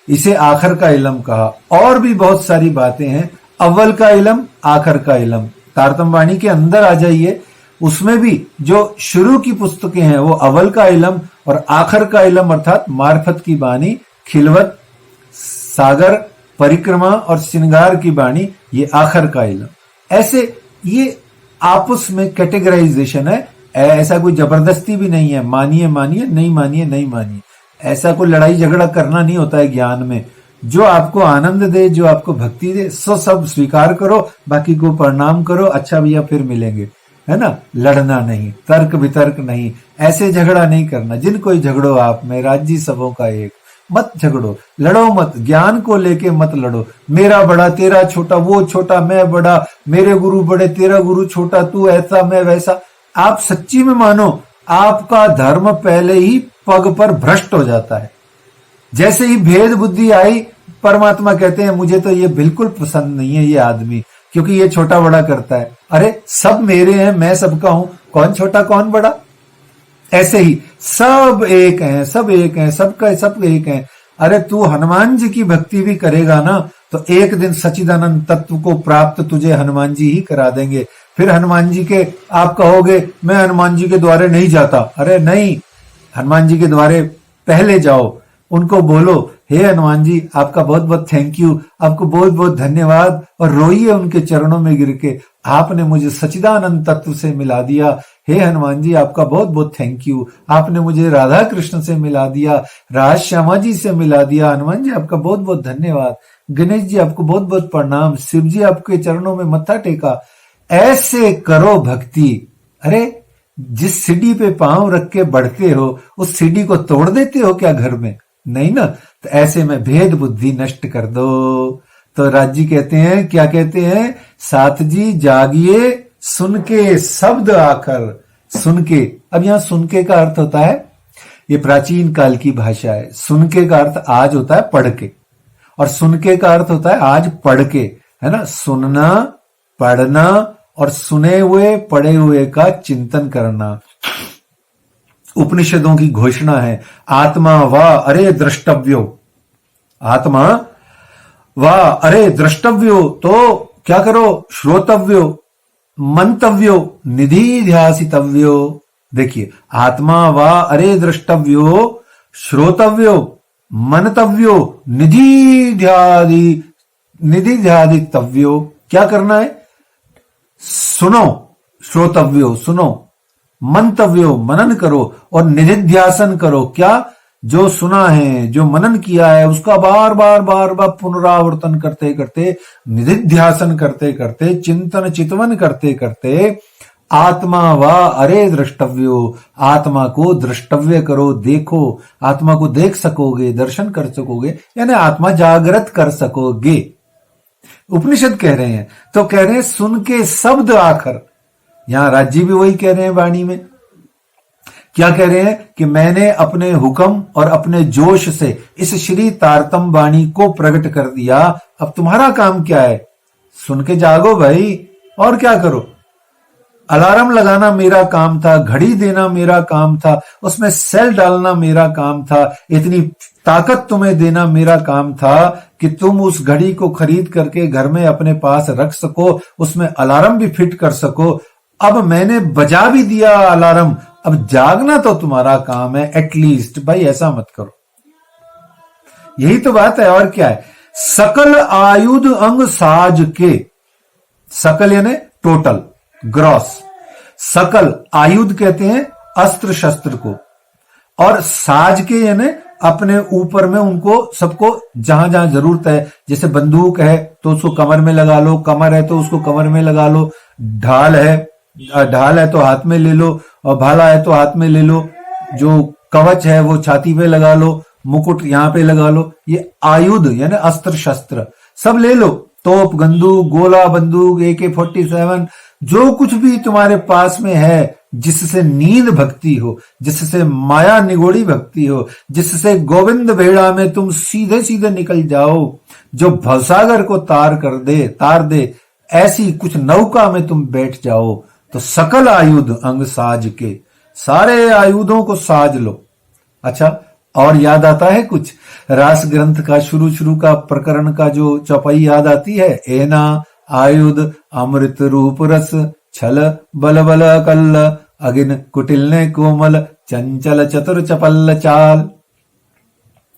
इसे आखिर का इलम कहा। और भी बहुत सारी बातें हैं। अव्वल का इलम, आखिर का इलम। तारतम वाणी के अंदर आ जाइए, उसमें भी जो शुरू की पुस्तकें हैं वो अव्वल का इलम और आखिर का इलम अर्थात मार्फत की वाणी, खिलवत, सागर, परिक्रमा और श्रृंगार की वाणी, ये आखिर का इलम। ऐसे ये आपस में कैटेगराइजेशन है, ऐसा कोई जबरदस्ती भी नहीं है, मानिए मानिए, नहीं मानिए नहीं मानिए। ऐसा कोई लड़ाई झगड़ा करना नहीं होता है ज्ञान में। जो आपको आनंद दे, जो आपको भक्ति दे, सो सब स्वीकार करो, बाकी को प्रणाम करो, अच्छा भैया फिर मिलेंगे, है ना। लड़ना नहीं, तर्क वितर्क नहीं, ऐसे झगड़ा नहीं करना। जिनको झगड़ो आप में, राज्य सबों का एक, मत झगड़ो, लड़ो मत, ज्ञान को लेके मत लड़ो। मेरा बड़ा तेरा छोटा, वो छोटा मैं बड़ा, मेरे गुरु बड़े तेरा गुरु छोटा, तू ऐसा मैं वैसा। आप सच्ची में मानो, आपका धर्म पहले ही पग पर भ्रष्ट हो जाता है। जैसे ही भेद बुद्धि आई, परमात्मा कहते हैं मुझे तो ये बिल्कुल पसंद नहीं है ये आदमी, क्योंकि ये छोटा बड़ा करता है। अरे सब मेरे हैं, मैं सबका हूं, कौन छोटा कौन बड़ा। ऐसे ही सब एक हैं, सब एक हैं, सबका सब एक हैं। अरे तू हनुमान जी की भक्ति भी करेगा ना तो एक दिन सच्चिदानंद तत्व को प्राप्त तुझे हनुमान जी ही करा देंगे। फिर हनुमान जी के आप कहोगे मैं हनुमान जी के द्वारे नहीं जाता। अरे नहीं, हनुमान जी के द्वारे पहले जाओ, उनको बोलो हे हनुमान जी आपका बहुत बहुत थैंक यू, आपको बहुत बहुत धन्यवाद, और रोइए उनके चरणों में गिर के, आपने मुझे सच्चिदानंद तत्व से मिला दिया। हे हनुमान जी आपका बहुत बहुत थैंक यू, आपने मुझे राधा कृष्ण से मिला दिया, राज श्यामा जी से मिला दिया। हनुमान जी आपका बहुत बहुत धन्यवाद, गणेश जी आपको बहुत बहुत प्रणाम, शिव जी आपके चरणों में मत्था टेका। ऐसे करो भक्ति। अरे जिस सीढ़ी पे पांव रख के बढ़ते हो उस सीढ़ी को तोड़ देते हो क्या घर में? नहीं ना। तो ऐसे में भेद बुद्धि नष्ट कर दो। तो राज जी कहते हैं, क्या कहते हैं, साथ जी जागिए सुन के शब्द आकर। सुन के, अब यहां सुन के का अर्थ होता है, ये प्राचीन काल की भाषा है। सुन के का अर्थ आज होता है पढ़ के, और सुन के का अर्थ होता है आज पढ़ के, है ना। सुनना, पढ़ना और सुने हुए पढ़े हुए का चिंतन करना। उपनिषदों की घोषणा है, आत्मा वा अरे द्रष्टव्यो, आत्मा वा अरे द्रष्टव्यो, तो क्या करो, श्रोतव्यो, मंतव्यो, निधि ध्यासितव्यो। देखिए, आत्मा वा अरे द्रष्टव्यो, श्रोतव्यो, मनतव्यो, निधि ध्यादितव्यो। क्या करना है? सुनो, श्रोतव्यो सुनो, मंतव्यो मनन करो, और निधिध्यासन करो। क्या? जो सुना है, जो मनन किया है, उसका बार बार बार बार पुनरावर्तन करते करते, निधिध्यासन करते करते, चिंतन चितवन करते करते, आत्मा वा अरे द्रष्टव्यो, आत्मा को द्रष्टव्य करो, देखो, आत्मा को देख सकोगे, दर्शन कर सकोगे, यानी आत्मा जागृत कर सकोगे। उपनिषद कह रहे हैं, तो कह रहे हैं सुन के शब्द आखर। यहां राज्य भी वही कह रहे हैं वाणी में। क्या कह रहे हैं कि मैंने अपने हुक्म और अपने जोश से इस श्री तारतम वाणी को प्रकट कर दिया। अब तुम्हारा काम क्या है? सुन के जागो भाई, और क्या करो। अलार्म लगाना मेरा काम था, घड़ी देना मेरा काम था, उसमें सेल डालना मेरा काम था, इतनी ताकत तुम्हें देना मेरा काम था कि तुम उस घड़ी को खरीद करके घर में अपने पास रख सको, उसमें अलार्म भी फिट कर सको। अब मैंने बजा भी दिया अलार्म, अब जागना तो तुम्हारा काम है एटलीस्ट। भाई ऐसा मत करो। यही तो बात है, और क्या है। सकल आयुध अंग साज के, सकल यानी टोटल, ग्रॉस। सकल आयुध कहते हैं अस्त्र शस्त्र को, और साज के यानी अपने ऊपर में उनको सबको जहां जहां जरूरत है। जैसे बंदूक है तो उसको कमर में लगा लो, कमर है तो उसको कमर में लगा लो, ढाल है तो हाथ में ले लो, और भाला है तो हाथ में ले लो, जो कवच है वो छाती पे लगा लो, मुकुट यहां पे लगा लो। ये आयुध यानी अस्त्र शस्त्र सब ले लो। तोप, बंदूक, गोला बंदूक, AK-47, जो कुछ भी तुम्हारे पास में है, जिससे नींद भक्ति हो, जिससे माया निगोड़ी भक्ति हो, जिससे गोविंद भेड़ा में तुम सीधे सीधे निकल जाओ, जो भवसागर को तार दे, ऐसी कुछ नौका में तुम बैठ जाओ। तो सकल आयुध अंग साज के, सारे आयुधों को साज लो। अच्छा, और याद आता है कुछ रास ग्रंथ का शुरू का प्रकरण का जो चौपाई याद आती है, एना आयुध अमृत रूप रस, छल बल बल कल, अगिन कुटिल ने कोमल, चंचल चतुर चपल चाल,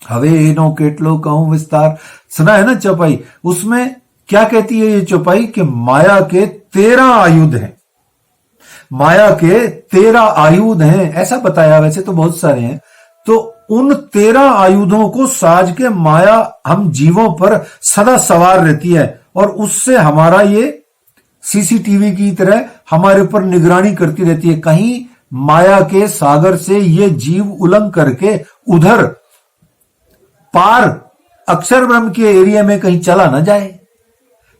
हवे नो केटलो कहूं विस्तार। सुना है ना चौपाई? उसमें क्या कहती है ये चौपाई कि माया के 13 आयुध हैं, माया के 13 आयुध हैं, ऐसा बताया। वैसे तो बहुत सारे हैं। तो उन 13 आयुधों को साज के माया हम जीवों पर सदा सवार रहती है, और उससे हमारा ये CCTV की तरह हमारे ऊपर निगरानी करती रहती है, कहीं माया के सागर से ये जीव उलंघ करके उधर पार अक्षर ब्रह्म के एरिया में कहीं चला ना जाए।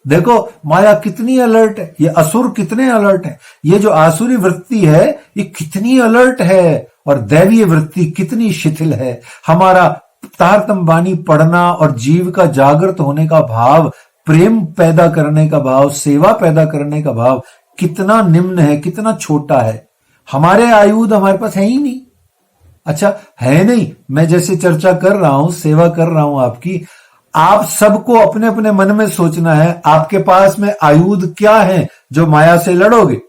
देखो माया कितनी अलर्ट है, ये असुर कितने अलर्ट है, ये जो आसुरी वृत्ति है ये कितनी अलर्ट है, और दैवीय वृत्ति कितनी शिथिल है। हमारा तारतम वाणी पढ़ना और जीव का जागृत होने का भाव, प्रेम पैदा करने का भाव, सेवा पैदा करने का भाव कितना निम्न है, कितना छोटा है। हमारे आयुध हमारे पास है ही नहीं। अच्छा, है नहीं। मैं जैसे चर्चा कर रहा हूं, सेवा कर रहा हूं आपकी, आप सबको अपने अपने मन में सोचना है आपके पास में आयुध क्या है जो माया से लड़ोगे।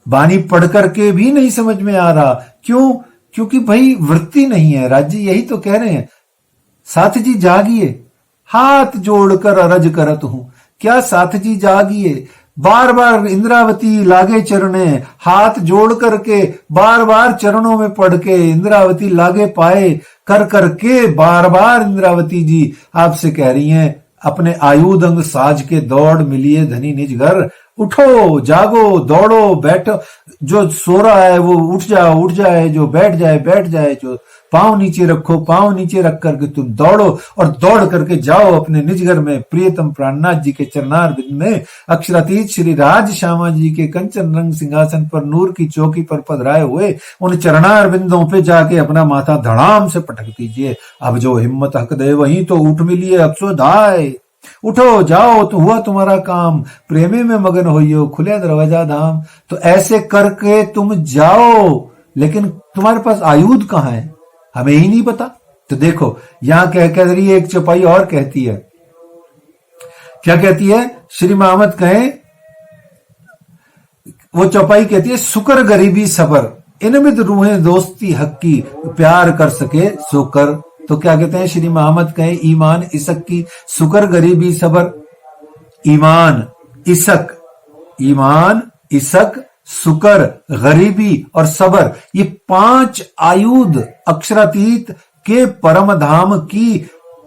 वाणी पढ़ करके भी नहीं समझ में आ रहा, क्यों? क्योंकि भाई वृत्ति नहीं है। राज्य यही तो कह रहे हैं, साथ जी जागिए, हाथ जोड़कर अरज करत हूं। क्या साथ जी जागिए, बार बार इंद्रावती लागे चरणे, हाथ जोड़ करके बार बार चरणों में पढ़ के इंद्रावती लागे पाए कर करके बार बार इंद्रावती जी आपसे कह रही हैं, अपने आयुध अंग साज के दौड़ मिलिए धनी निज घर। उठो, जागो, दौड़ो, बैठो। जो सो रहा है वो उठ जाए, जो बैठ जाए, जो पांव नीचे रखो, पांव नीचे रख करके तुम दौड़ो और दौड़ करके जाओ अपने निज घर में। प्रियतम प्राणनाथ जी के चरणार बिंद में अक्षरातीत श्री राज श्यामा जी के कंचन रंग सिंहासन पर नूर की चौकी पर पधराए हुए उन चरणार बिंदों पे जाके अपना माथा धड़ाम से पटक दीजिए। अब जो हिम्मत हक दे वहीं तो उठ मिलिए अक्षोधाय। उठो, जाओ, तो हुआ तुम्हारा काम, प्रेमी में मगन होइयो, खुले दरवाजा धाम। तो ऐसे करके तुम जाओ, लेकिन तुम्हारे पास आयुध कहां है हमें ही नहीं पता। तो देखो यहां कह रही है, एक चौपाई और कहती है, क्या कहती है? श्री मोहम्मद कहे, वो चौपाई कहती है, सुकर गरीबी सबर इनमिद रूहें दोस्ती हक की, प्यार कर सके सो कर। तो क्या कहते हैं श्री मोहम्मद कहे, ईमान इसक की, सुकर गरीबी सबर। ईमान इसक सुकर, गरीबी और सबर, ये 5 आयुध अक्षरातीत के परम धाम की,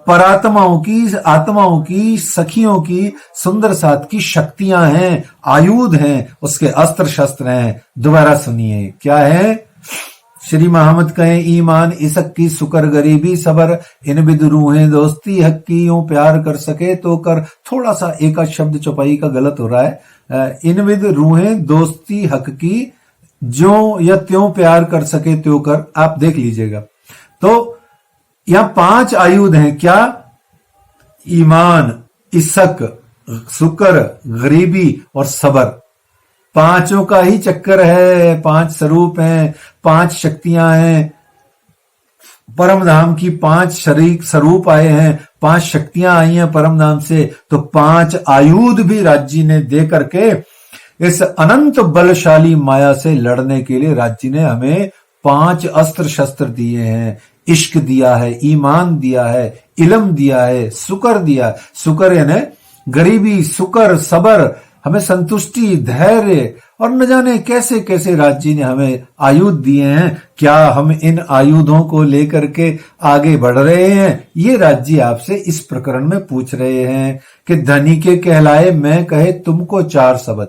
परात्माओं की, आत्माओं की, सखियों की, सुंदर साथ की शक्तियां हैं, आयुध हैं, उसके अस्त्र शस्त्र हैं। दोबारा सुनिए क्या है? श्री मोहम्मद कहे, ईमान इसक की, सुकर गरीबी सबर, इन बिद रूहें दोस्ती हक की, यूं प्यार कर सके तो कर। थोड़ा सा एक शब्द चौपाई का गलत हो रहा है। इन बिद रूहें दोस्ती हक की, जो या त्यों प्यार कर सके त्यों कर। आप देख लीजिएगा। तो यहां 5 आयुध हैं, क्या? ईमान, इसक, सुकर, गरीबी और सबर। 5 का ही चक्कर है, 5 स्वरूप हैं, 5 शक्तियां हैं, परम धाम की 5 शरीक स्वरूप आए हैं, 5 शक्तियां आई हैं परम धाम से। तो 5 आयुध भी राज्य जी ने दे करके इस अनंत बलशाली माया से लड़ने के लिए राज्य जी ने हमें 5 अस्त्र शस्त्र दिए हैं। इश्क दिया है, ईमान दिया है, इल्म दिया है, सुकर दिया। सुकर यानी गरीबी, सुकर, सबर, हमें संतुष्टि, धैर्य, और न जाने कैसे कैसे राज्य जी ने हमें आयुध दिए हैं। क्या हम इन आयुधों को लेकर के आगे बढ़ रहे हैं? ये राज्य जी आपसे इस प्रकरण में पूछ रहे हैं कि धनी के कहलाए मैं कहे तुमको 4 शब्द।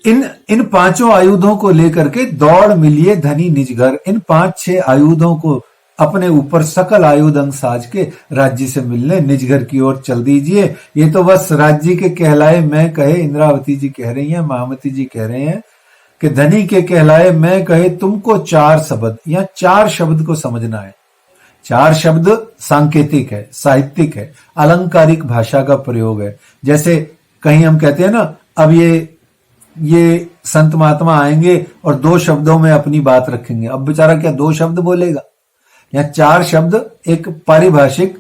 इन 5 आयुधों को लेकर के दौड़ मिलिए धनी निज घर। इन 5-6 आयुधों को अपने ऊपर सकल आयुध अंग साज के राज्य से मिलने निज घर की ओर चल दीजिए। ये तो बस राज्य के कहलाए मैं कहे, इंद्रावती जी कह रही हैं, महामती जी कह रहे हैं कि धनी के कहलाए मैं कहे तुमको 4 शब्द। या 4 शब्द को समझना है। 4 शब्द सांकेतिक है, साहित्यिक है, अलंकारिक भाषा का प्रयोग है। जैसे कहीं हम कहते हैं ना, अब ये संत महात्मा आएंगे और 2 शब्दों में अपनी बात रखेंगे। अब बेचारा क्या 2 शब्द बोलेगा? या 4 शब्द एक पारिभाषिक,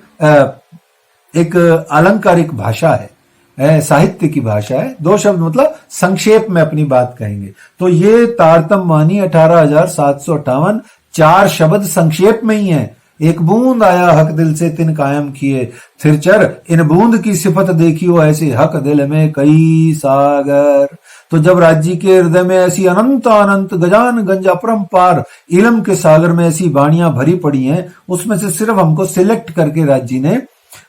एक अलंकारिक भाषा है, साहित्य की भाषा है। 2 शब्द मतलब संक्षेप में अपनी बात कहेंगे। तो ये तारतम वाणी 18,758 4 शब्द संक्षेप में ही है। एक बूंद आया हक दिल से तिन कायम किए, फिर चर इन बूंद की सिफत देखियो ऐसे हक दिल में कई सागर। तो जब राज्य के हृदय में ऐसी अनंत अनंत गजान गंज अपरंपार इलम के सागर में ऐसी वाणियां भरी पड़ी हैं, उसमें से सिर्फ हमको सिलेक्ट करके राज्य ने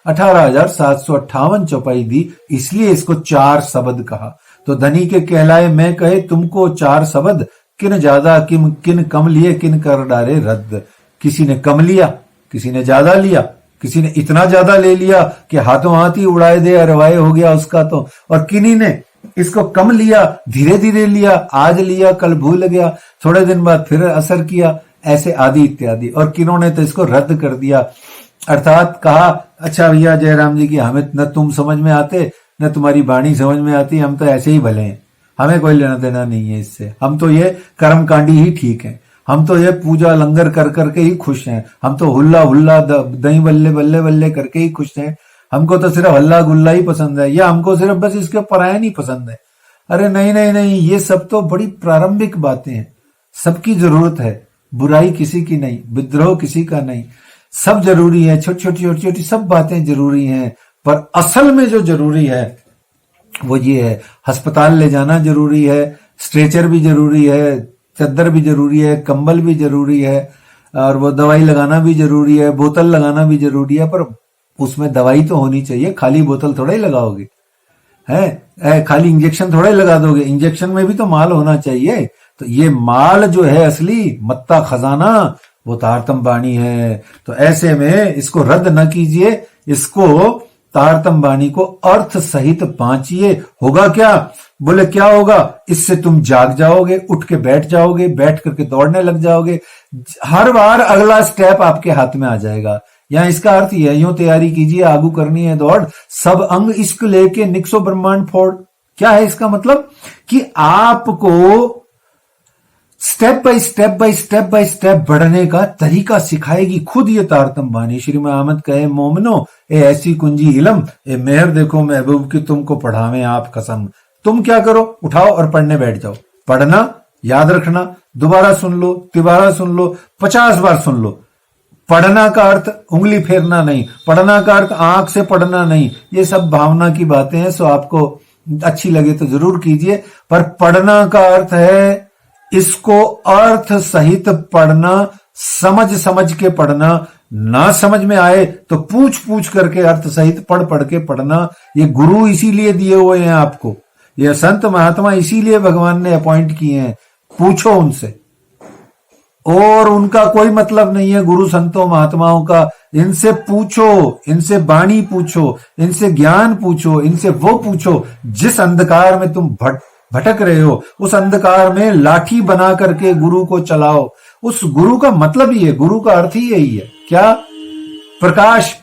18,758 चौपाई दी, इसलिए इसको 4 शब्द कहा। तो धनी के कहलाए मैं कहे तुमको 4 शब्द, किन ज्यादा किन कम लिए, किन कर डारे रद्द। किसी ने कम लिया, किसी ने ज्यादा लिया, किसी ने इतना ज्यादा ले लिया कि हाथों हाथ ही उड़ाए दे, अरवाए हो गया उसका तो। और किन्हीं ने इसको कम लिया, धीरे धीरे लिया, आज लिया कल भूल गया, थोड़े दिन बाद फिर असर किया, ऐसे आदि इत्यादि। और किन्होंने तो इसको रद्द कर दिया, अर्थात कहा अच्छा भैया जयराम जी की हमें न तुम समझ में आते न तुम्हारी वाणी समझ में आती, हम तो ऐसे ही भले हैं, हमें कोई लेना देना नहीं है इससे। हम तो ये कर्मकांडी ही ठीक है, हम तो ये पूजा लंगर कर करके ही खुश हैं, हम तो हुल्ला हुल्ला दही बल्ले बल्ले बल्ले करके ही खुश हैं। हमको तो सिर्फ हल्ला गुल्ला ही पसंद है, या हमको सिर्फ बस इसके परायण ही पसंद है। अरे नहीं नहीं नहीं, ये सब तो बड़ी प्रारंभिक बातें हैं। सबकी जरूरत है, बुराई किसी की नहीं, विद्रोह किसी का नहीं, सब जरूरी है, छोटी छोटी छोटी छोटी सब बातें जरूरी हैं। पर असल में जो जरूरी है वो ये है, अस्पताल ले जाना जरूरी है, स्ट्रेचर भी जरूरी है, चद्दर भी जरूरी है, कंबल भी जरूरी है, और वो दवाई लगाना भी जरूरी है, बोतल लगाना भी जरूरी है। पर उसमें दवाई तो होनी चाहिए, खाली बोतल थोड़ा ही लगाओगे, है खाली इंजेक्शन थोड़ा ही लगा दोगे, इंजेक्शन में भी तो माल होना चाहिए। तो ये माल जो है असली मत्ता खजाना वो तारतम बाणी है। तो ऐसे में इसको रद्द न कीजिए, इसको तारतम बाणी को अर्थ सहित बांचिए। होगा क्या? बोले क्या होगा? इससे तुम जाग जाओगे, उठ के बैठ जाओगे, बैठ करके दौड़ने लग जाओगे, हर बार अगला स्टेप आपके हाथ में आ जाएगा। यहाँ इसका अर्थ यह, यूं तैयारी कीजिए, आगू करनी है दौड़, सब अंग इश्क लेके निक्सो ब्रह्मांड फोड़। क्या है इसका मतलब? कि आपको step by step by step by step बढ़ने का तरीका सिखाएगी खुद ये तारतम बानी। श्री मोहम्मद कहे मोमिनो ए ऐसी कुंजी इलम, ए मेहर देखो महबूब की तुमको पढ़ावे आप कसम। तुम क्या करो? उठाओ और पढ़ने बैठ जाओ। पढ़ना, याद रखना, दोबारा सुन लो, तिबारा सुन लो, 50 बार सुन लो। पढ़ना का अर्थ उंगली फेरना नहीं, पढ़ना का अर्थ आंख से पढ़ना नहीं, ये सब भावना की बातें हैं। सो आपको अच्छी लगे तो जरूर कीजिए, पर पढ़ना का अर्थ है इसको अर्थ सहित पढ़ना, समझ समझ के पढ़ना, ना समझ में आए तो पूछ पूछ करके अर्थ सहित पढ़ पढ़ के पढ़ना। ये गुरु इसीलिए दिए हुए हैं आपको, ये संत महात्मा इसीलिए भगवान ने अपॉइंट किए हैं। पूछो उनसे, और उनका कोई मतलब नहीं है गुरु संतों महात्माओं का। इनसे पूछो, इनसे बाणी पूछो, इनसे ज्ञान पूछो, इनसे वो पूछो जिस अंधकार में तुम भटक रहे हो, उस अंधकार में लाठी बना करके गुरु को चलाओ। उस गुरु का मतलब ही है, गुरु का अर्थ ही यही है। क्या? प्रकाश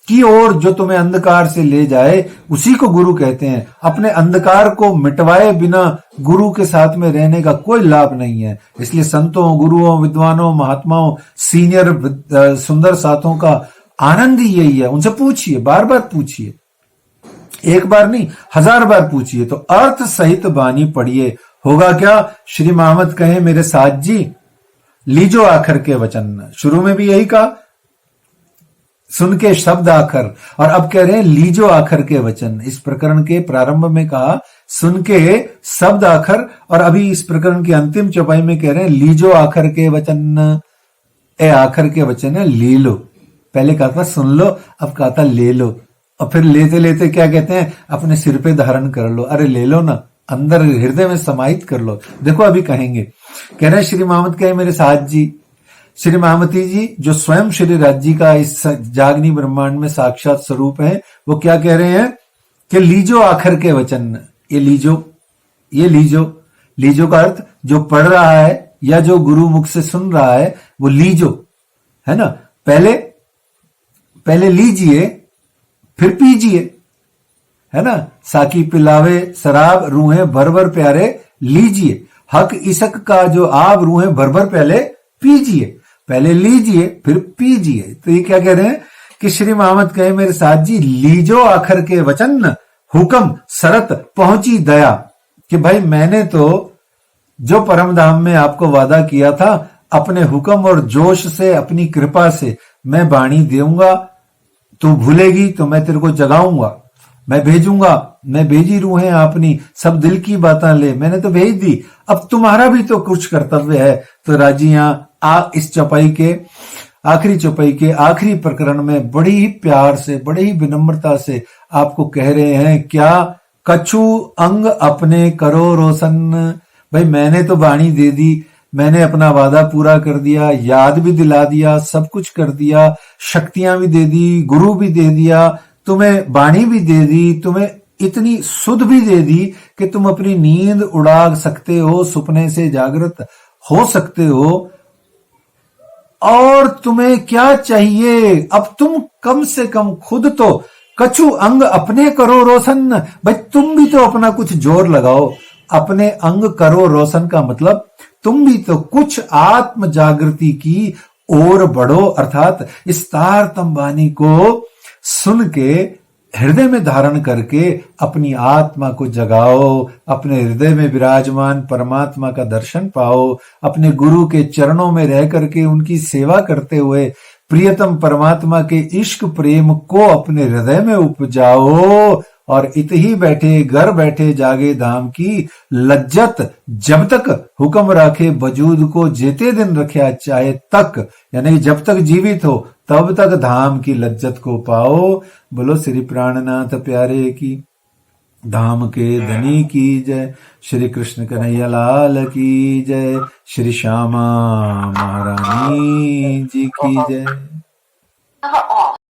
की ओर जो तुम्हें अंधकार से ले जाए, उसी को गुरु कहते हैं। अपने अंधकार को मिटवाए बिना गुरु के साथ में रहने का कोई लाभ नहीं है। इसलिए संतों, गुरुओं, विद्वानों, महात्माओं, सीनियर सुंदर साथों का आनंद ही यही है। उनसे पूछिए, बार बार पूछिए, एक बार नहीं 1000 बार पूछिए। तो अर्थ सहित बानी पढ़िए। होगा क्या? श्री मोहम्मद कहे मेरे साथ जी, लीजो आखर के वचन। शुरू में भी यही कहा, सुन के शब्द आखर, और अब कह रहे हैं लीजो आखर के वचन। इस प्रकरण के प्रारंभ में कहा सुन के शब्द आखर, और अभी इस प्रकरण की अंतिम चौपाई में कह रहे हैं लीजो आखर के वचन। ए आखर के वचन है ले लो। पहले कहा था सुन लो, अब कहा था ले लो, और फिर लेते लेते क्या कहते हैं? अपने सिर पे धारण कर लो। अरे ले लो ना, अंदर हृदय में समाहित कर लो। देखो अभी कहेंगे, कह रहे हैं श्री मोहम्मद कहे मेरे साथ जी, श्री महामती जी जो स्वयं श्री राज जी का इस जागनी ब्रह्मांड में साक्षात स्वरूप है, वो क्या कह रहे हैं कि लीजो आखिर के वचन। ये लीजो, लीजो का अर्थ जो पढ़ रहा है या जो गुरु मुख से सुन रहा है वो लीजो है ना। पहले लीजिए फिर पीजिए, है ना। साकी पिलावे शराब रूहें भर भर प्यारे लीजिए, हक इसक का जो आब रूहें भर भर पहले पीजिए। पहले लीजिए फिर पीजिए। तो ये क्या कह रहे हैं कि श्री मोहम्मद कहे मेरे साथ जी, लीजो आखिर के वचन हुक्म शरत पहुंची दया। कि भाई मैंने तो जो परम धाम में आपको वादा किया था, अपने हुक्म और जोश से, अपनी कृपा से मैं वाणी देऊंगा। तू भूलेगी तो मैं तेरे को जगाऊंगा, मैं भेजूंगा, मैं भेजी रूहें अपनी, सब दिल की बातें ले, मैंने तो भेज दी। अब तुम्हारा भी तो कुछ कर्तव्य है। तो राजी यहाँ इस चौपाई के आखिरी चौपाई के आखिरी प्रकरण में बड़ी ही प्यार से, बड़ी ही विनम्रता से आपको कह रहे हैं क्या, कछु अंग अपने करो रोशन। भाई मैंने तो वाणी दे दी, मैंने अपना वादा पूरा कर दिया, याद भी दिला दिया, सब कुछ कर दिया, शक्तियां भी दे दी, गुरु भी दे दिया, तुम्हें वाणी भी दे दी, तुम्हें इतनी सुध भी दे दी कि तुम अपनी नींद उड़ा सकते हो, सपने से जागृत हो सकते हो। और तुम्हें क्या चाहिए? अब तुम कम से कम खुद तो कछु अंग अपने करो रोशन। भाई तुम भी तो अपना कुछ जोर लगाओ, अपने अंग करो रोशन का मतलब तुम भी तो कुछ आत्म जागृति की ओर बढ़ो, अर्थात इस तारतम वाणी को सुन के हृदय में धारण करके अपनी आत्मा को जगाओ, अपने हृदय में विराजमान परमात्मा का दर्शन पाओ, अपने गुरु के चरणों में रह करके उनकी सेवा करते हुए प्रियतम परमात्मा के इश्क प्रेम को अपने हृदय में उपजाओ और इत ही बैठे घर बैठे जागे धाम की लज्जत जब तक हुक्म राखे वजूद को जेते दिन रख्या चाहे तक, यानी जब तक जीवित हो तब तक धाम की लज्जत को पाओ। बोलो श्री प्राणनाथ प्यारे की, धाम के धनी की जय, श्री कृष्ण कन्हैया लाल की जय, श्री श्यामा महारानी जी की जय।